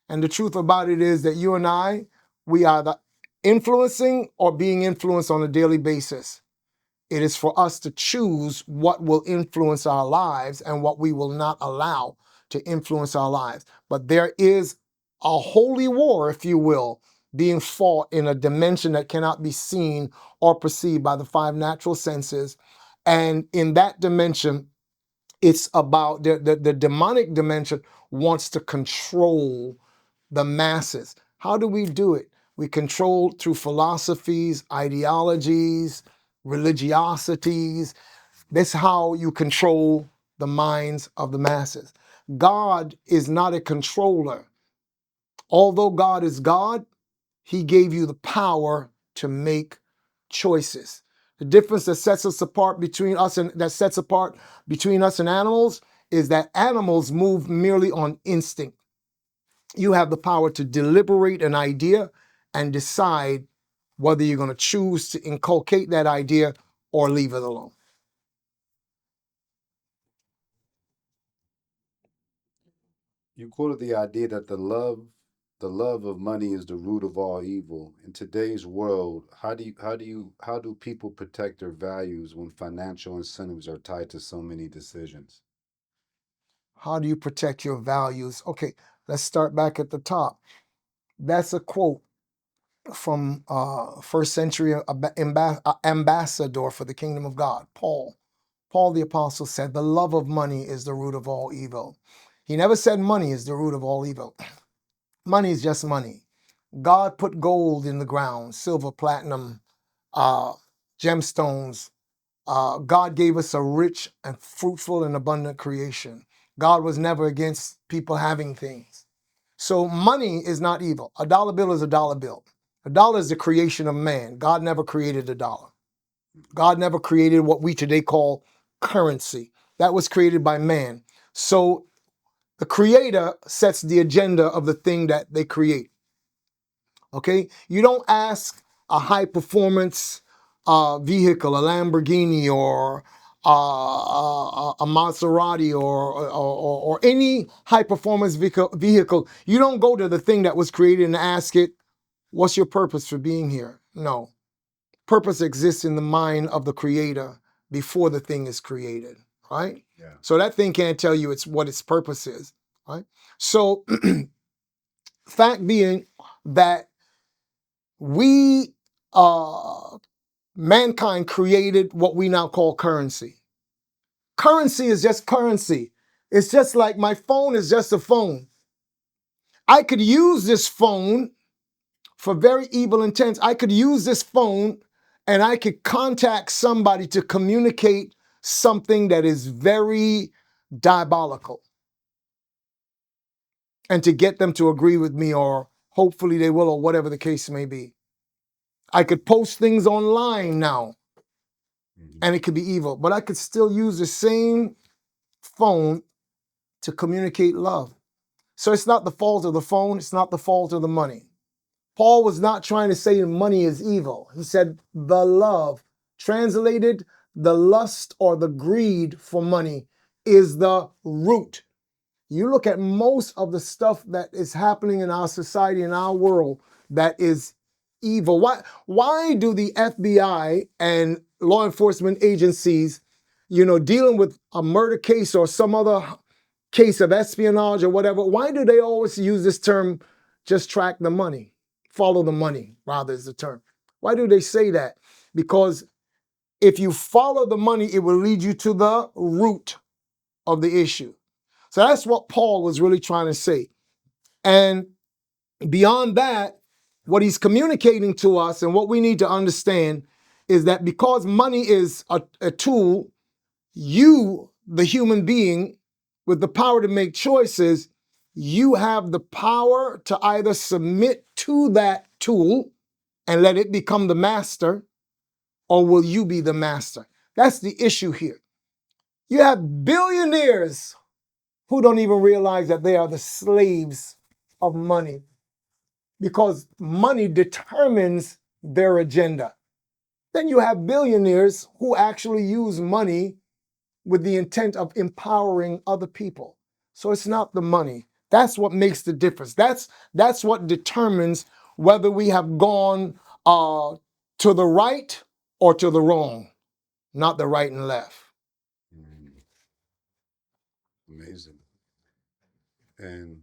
And the truth about it is that you and I, we are the influencing or being influenced on a daily basis. It is for us to choose what will influence our lives and what we will not allow to influence our lives. But there is a holy war, if you will, being fought in a dimension that cannot be seen or perceived by the five natural senses. And in that dimension, it's about the demonic dimension wants to control the masses. How do we do it? We control through philosophies, ideologies, religiosities. That's how you control the minds of the masses. God is not a controller. Although God is God, he gave you the power to make choices. The difference that sets us apart between us and animals is that animals move merely on instinct. You have the power to deliberate an idea and decide whether you're going to choose to inculcate that idea or leave it alone. You quoted the idea that the love of money is the root of all evil. In today's world, how do people protect their values when financial incentives are tied to so many decisions? How do you protect your values? Okay, let's start back at the top. That's a quote from first century ambassador for the kingdom of God, Paul. Paul the apostle said, the love of money is the root of all evil. He never said money is the root of all evil. Money is just money. God put gold in the ground, silver, platinum, gemstones. God gave us a rich and fruitful and abundant creation. God was never against people having things. So money is not evil. A dollar bill is a dollar bill. A dollar is the creation of man. God never created a dollar. God never created what we today call currency. That was created by man. So the creator sets the agenda of the thing that they create. Okay? You don't ask a high performance vehicle, a Lamborghini or a Maserati or any high performance vehicle, you don't go to the thing that was created and ask it, what's your purpose for being here? No. Purpose exists in the mind of the creator before the thing is created, right? Yeah. So that thing can't tell you what its purpose is, right? So fact being that we, mankind created what we now call currency. Currency is just currency. It's just like my phone is just a phone. I could use this phone for very evil intents. I could use this phone and I could contact somebody to communicate something that is very diabolical and to get them to agree with me, or hopefully they will, or whatever the case may be. I could post things online now and it could be evil, but I could still use the same phone to communicate love. So it's not the fault of the phone, it's not the fault of the money. Paul was not trying to say money is evil. He said the love, translated the lust or the greed for money, is the root. You look at most of the stuff that is happening in our society, in our world, that is evil. Why do the FBI and law enforcement agencies, dealing with a murder case or some other case of espionage or whatever, why do they always use this term, just track the money? Follow the money, rather, is the term. Why do they say that? Because if you follow the money, it will lead you to the root of the issue. So that's what Paul was really trying to say. And beyond that, what he's communicating to us and what we need to understand is that because money is a tool, you, the human being, with the power to make choices, you have the power to either submit to that tool and let it become the master, or will you be the master? That's the issue here. You have billionaires who don't even realize that they are the slaves of money, because money determines their agenda. Then you have billionaires who actually use money with the intent of empowering other people. So it's not the money. That's what makes the difference. That's what determines whether we have gone to the right or to the wrong, not the right and left. Amazing. And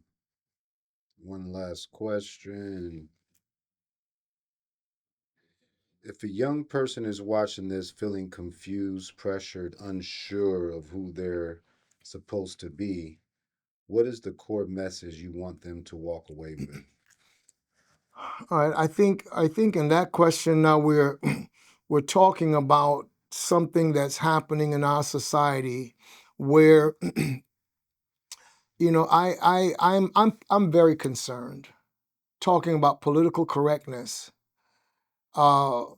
one last question. If a young person is watching this feeling confused, pressured, unsure of who they're supposed to be, what is the core message you want them to walk away with? All right, I think in that question now we're talking about something that's happening in our society where I'm very concerned talking about political correctness. When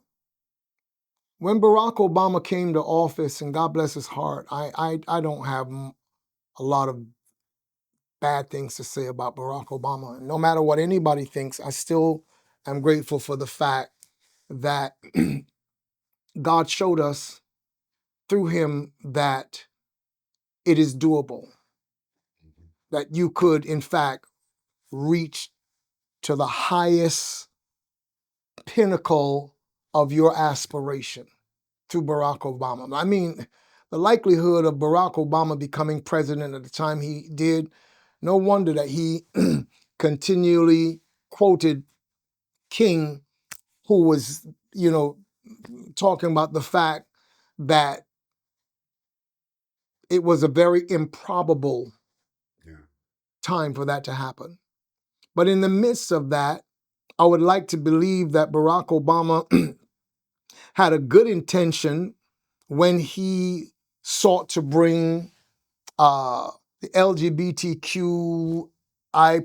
Barack Obama came to office, and God bless his heart, I don't have a lot of bad things to say about Barack Obama. No matter what anybody thinks, I still am grateful for the fact that God showed us through him that it is doable, that you could, in fact, reach to the highest pinnacle of your aspiration through Barack Obama. I mean, the likelihood of Barack Obama becoming president at the time he did, no wonder that he continually quoted King, who was, talking about the fact that it was a very improbable time for that to happen. But in the midst of that, I would like to believe that Barack Obama had a good intention when he sought to bring the LGBTQI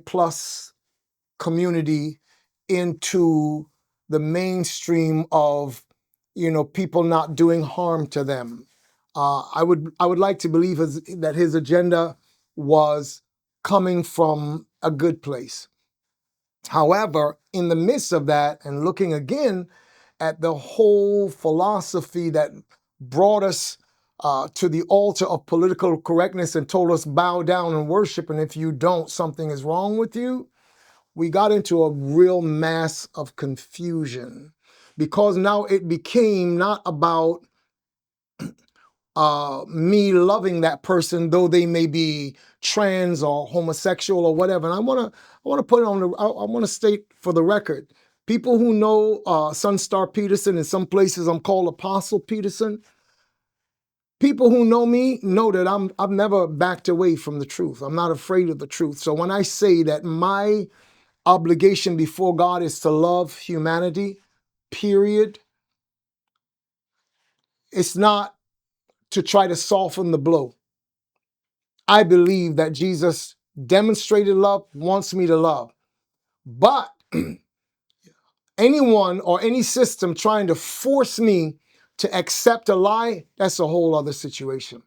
plus community into the mainstream of people not doing harm to them. I would like to believe that his agenda was coming from a good place. However, in the midst of that, and looking again at the whole philosophy that brought us to the altar of political correctness and told us bow down and worship, and if you don't, something is wrong with you. We got into a real mass of confusion because now it became not about me loving that person, though they may be trans or homosexual or whatever. And I want to put it on the, I want to state for the record, people who know Sonstar Peterson, in some places I'm called Apostle Peterson. People who know me know that I've never backed away from the truth. I'm not afraid of the truth. So when I say that my obligation before God is to love humanity, period, it's not to try to soften the blow. I believe that Jesus demonstrated love, wants me to love. But anyone or any system trying to force me to accept a lie, that's a whole other situation.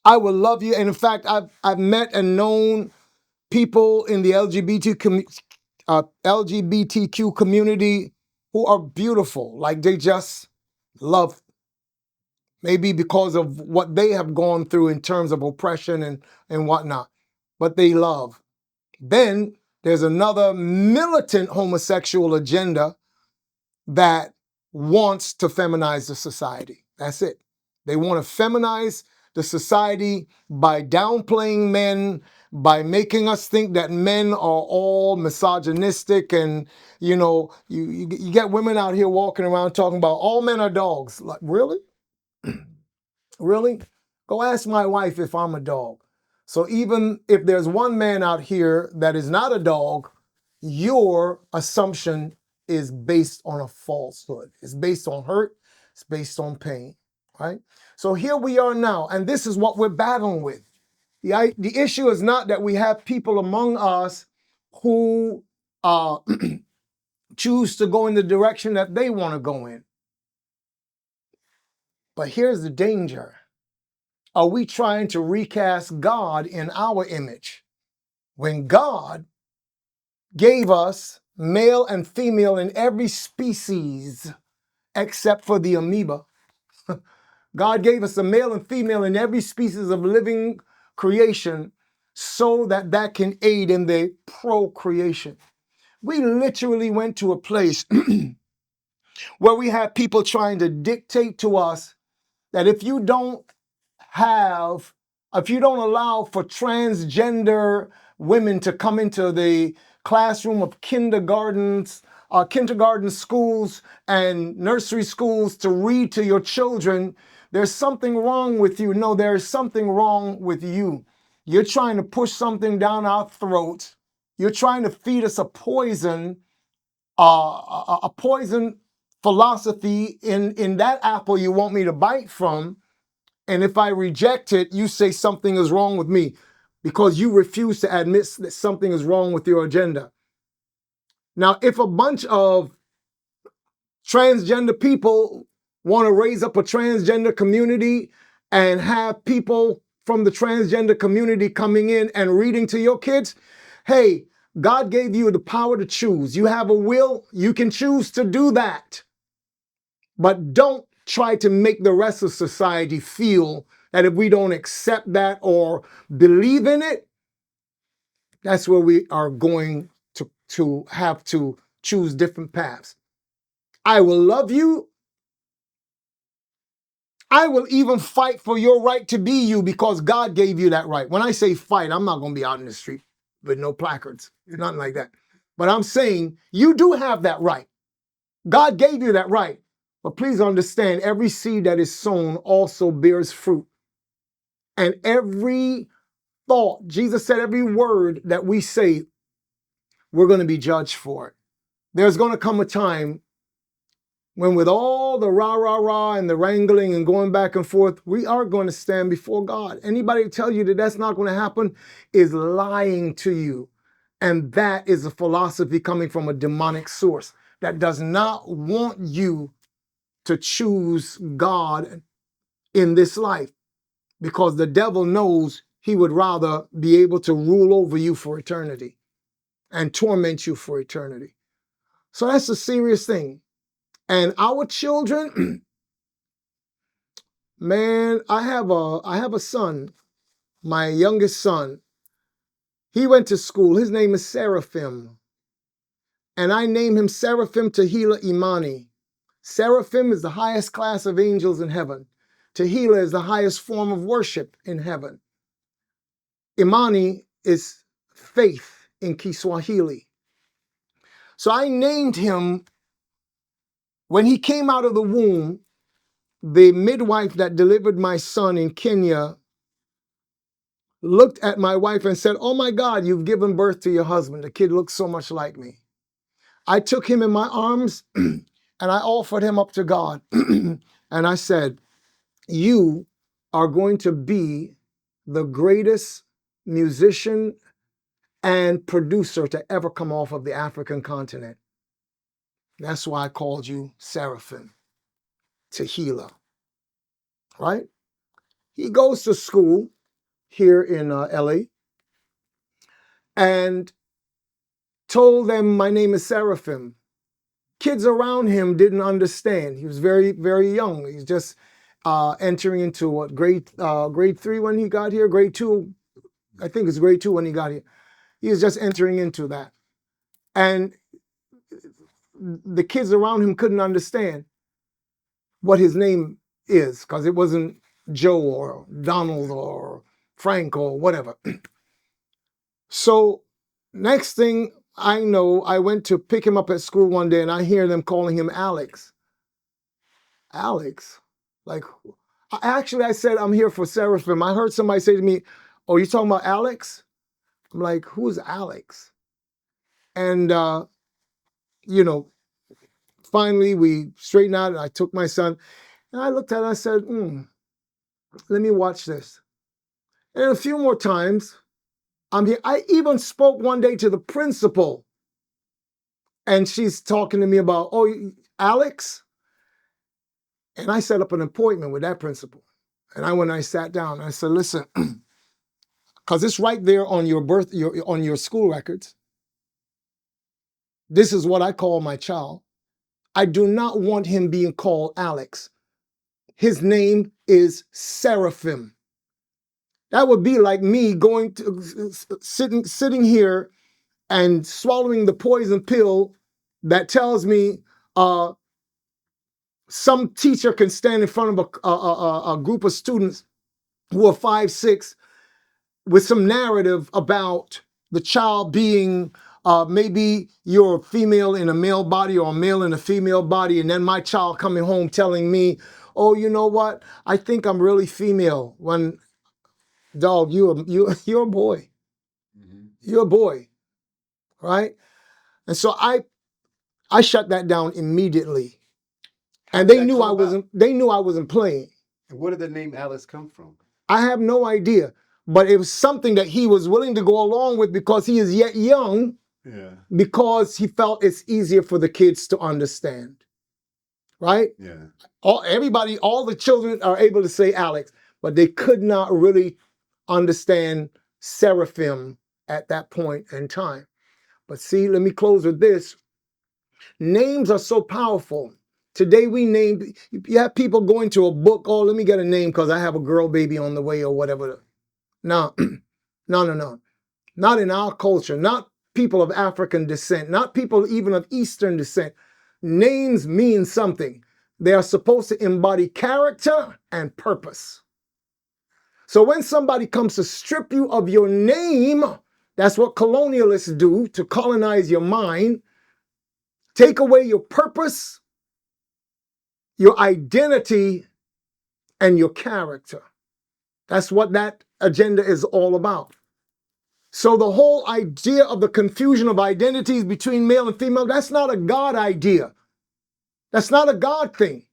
I will love you. And in fact, I've met and known people in the LGBTQ community who are beautiful. Like they just love, maybe because of what they have gone through in terms of oppression and whatnot, but they love. Then there's another militant homosexual agenda that wants to feminize the society. That's it. They want to feminize the society by downplaying men, by making us think that men are all misogynistic, and you get women out here walking around talking about all men are dogs. Like, really? Really? Go ask my wife if I'm a dog. So even if there's one man out here that is not a dog, your assumption is based on a falsehood. It's based on hurt. It's based on pain, right? So here we are now, and this is what we're battling with. The issue is not that we have people among us who choose to go in the direction that they want to go in. But here's the danger. Are we trying to recast God in our image when God gave us male and female in every species except for the amoeba? God gave us a male and female in every species of living creation so that that can aid in the procreation. We literally went to a place where we had people trying to dictate to us that if you don't allow for transgender women to come into the classroom of kindergarten schools and nursery schools to read to your children, there's something wrong with you. No, there is something wrong with you. You're trying to push something down our throats. You're trying to feed us a poison philosophy in that apple you want me to bite from. And if I reject it, you say something is wrong with me because you refuse to admit that something is wrong with your agenda. Now, if a bunch of transgender people want to raise up a transgender community and have people from the transgender community coming in and reading to your kids, hey, God gave you the power to choose. You have a will. You can choose to do that. But don't try to make the rest of society feel that if we don't accept that or believe in it, that's where we are going to have to choose different paths. I will love you. I will even fight for your right to be you because God gave you that right. When I say fight, I'm not going to be out in the street with no placards, nothing like that. But I'm saying you do have that right. God gave you that right. But please understand, every seed that is sown also bears fruit. And every thought, Jesus said, every word that we say, we're going to be judged for it. There's going to come a time when with all the rah, rah, rah and the wrangling and going back and forth, we are going to stand before God. Anybody tell you that that's not going to happen is lying to you. And that is a philosophy coming from a demonic source that does not want you to choose God in this life, because the devil knows he would rather be able to rule over you for eternity and torment you for eternity. So that's a serious thing. And our children, Man, I have a son, my youngest son. He went to school. His name is Seraphim. And I name him Seraphim Tehillah Imani. Seraphim is the highest class of angels in heaven. Tehillah is the highest form of worship in heaven. Imani is faith in Kiswahili. So I named him, when he came out of the womb, the midwife that delivered my son in Kenya looked at my wife and said, "Oh my God, you've given birth to your husband. The kid looks so much like me." I took him in my arms and I offered him up to God. And I said, "You are going to be the greatest musician and producer to ever come off of the African continent." That's why I called you Seraphim, Tehillah, right? He goes to school here in LA and told them, "My name is Seraphim." Kids around him didn't understand. He was very, very young. He's just entering into what, grade 3 when he got here, grade 2. I think it's grade 2 when he got here. He was just entering into that. And the kids around him couldn't understand what his name is because it wasn't Joe or Donald or Frank or whatever. So next thing I know, I went to pick him up at school one day and I hear them calling him Alex. Alex? Like, I said, "I'm here for Seraphim." I heard somebody say to me, "Oh, you talking about Alex?" I'm like, "Who's Alex?" And, finally we straightened out and I took my son and I looked at it and I said, let me watch this. And a few more times, I'm here. I even spoke one day to the principal and she's talking to me about, "Oh, Alex?" And I set up an appointment with that principal. And I sat down and I said, "Listen, because it's right there on on your school records. This is what I call my child. I do not want him being called Alex. His name is Seraphim." That would be like me going to sitting here and swallowing the poison pill that tells me some teacher can stand in front of a group of students who are 5, 6 with some narrative about the child being maybe you're a female in a male body or a male in a female body, and then my child coming home telling me, "Oh, you know what? I think I'm really female." When, dog, you're a boy. Mm-hmm. You're a boy, right? And so I shut that down immediately. And they knew I wasn't playing. And where did the name Alice come from? I have no idea. But it was something that he was willing to go along with because he is yet young. Yeah. Because he felt it's easier for the kids to understand. Right? Yeah. All the children are able to say Alex, but they could not really understand Seraphim at that point in time. But see, let me close with this. Names are so powerful. Today you have people going to a book, "Oh, let me get a name because I have a girl baby on the way," or whatever. No, no. Not in our culture, not people of African descent, not people even of Eastern descent. Names mean something. They are supposed to embody character and purpose. So when somebody comes to strip you of your name, that's what colonialists do to colonize your mind, take away your purpose, your identity, and your character. That's what that agenda is all about. So the whole idea of the confusion of identities between male and female, that's not a God idea. That's not a God thing.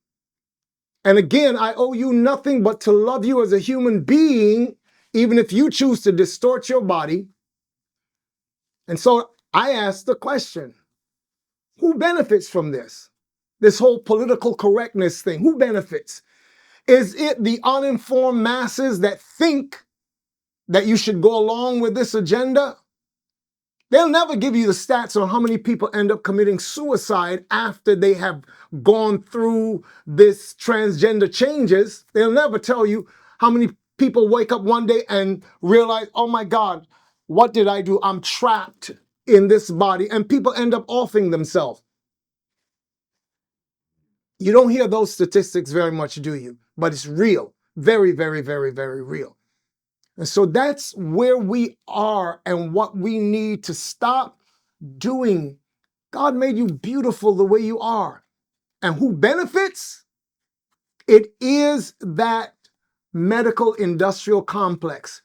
And again, I owe you nothing but to love you as a human being, even if you choose to distort your body. And so I ask the question, who benefits from this? This whole political correctness thing, who benefits? Is it the uninformed masses that think that you should go along with this agenda? They'll never give you the stats on how many people end up committing suicide after they have gone through this transgender changes. They'll never tell you how many people wake up one day and realize, oh my God, what did I do? I'm trapped in this body. And people end up offing themselves. You don't hear those statistics very much, do you? But it's real. Very, very, very, very real. And so that's where we are and what we need to stop doing. God made you beautiful the way you are. And who benefits? It is that medical industrial complex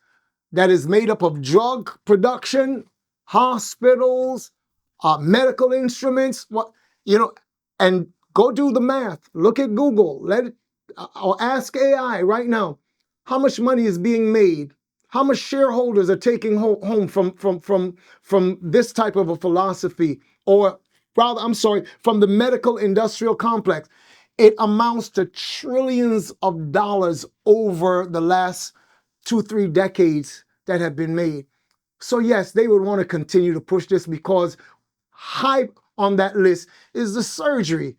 that is made up of drug production, hospitals, medical instruments, and go do the math. Look at Google, or ask AI right now, how much money is being made? How much shareholders are taking home from this type of a philosophy, or rather, I'm sorry, from the medical industrial complex? It amounts to trillions of dollars over the last 2-3 decades that have been made. So yes, they would want to continue to push this because high on that list is the surgery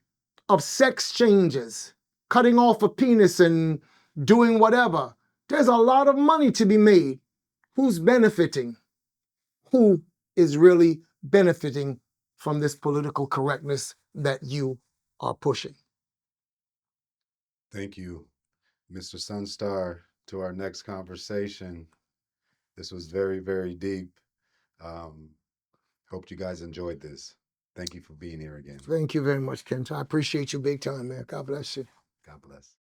of sex changes, cutting off a penis and doing whatever. There's a lot of money to be made. Who's benefiting? Who is really benefiting from this political correctness that you are pushing? Thank you, Mr. Sonstar. To our next conversation. This was very, very deep. Hope you guys enjoyed this. Thank you for being here again. Thank you very much, Kent. I appreciate you big time, man. God bless you. God bless.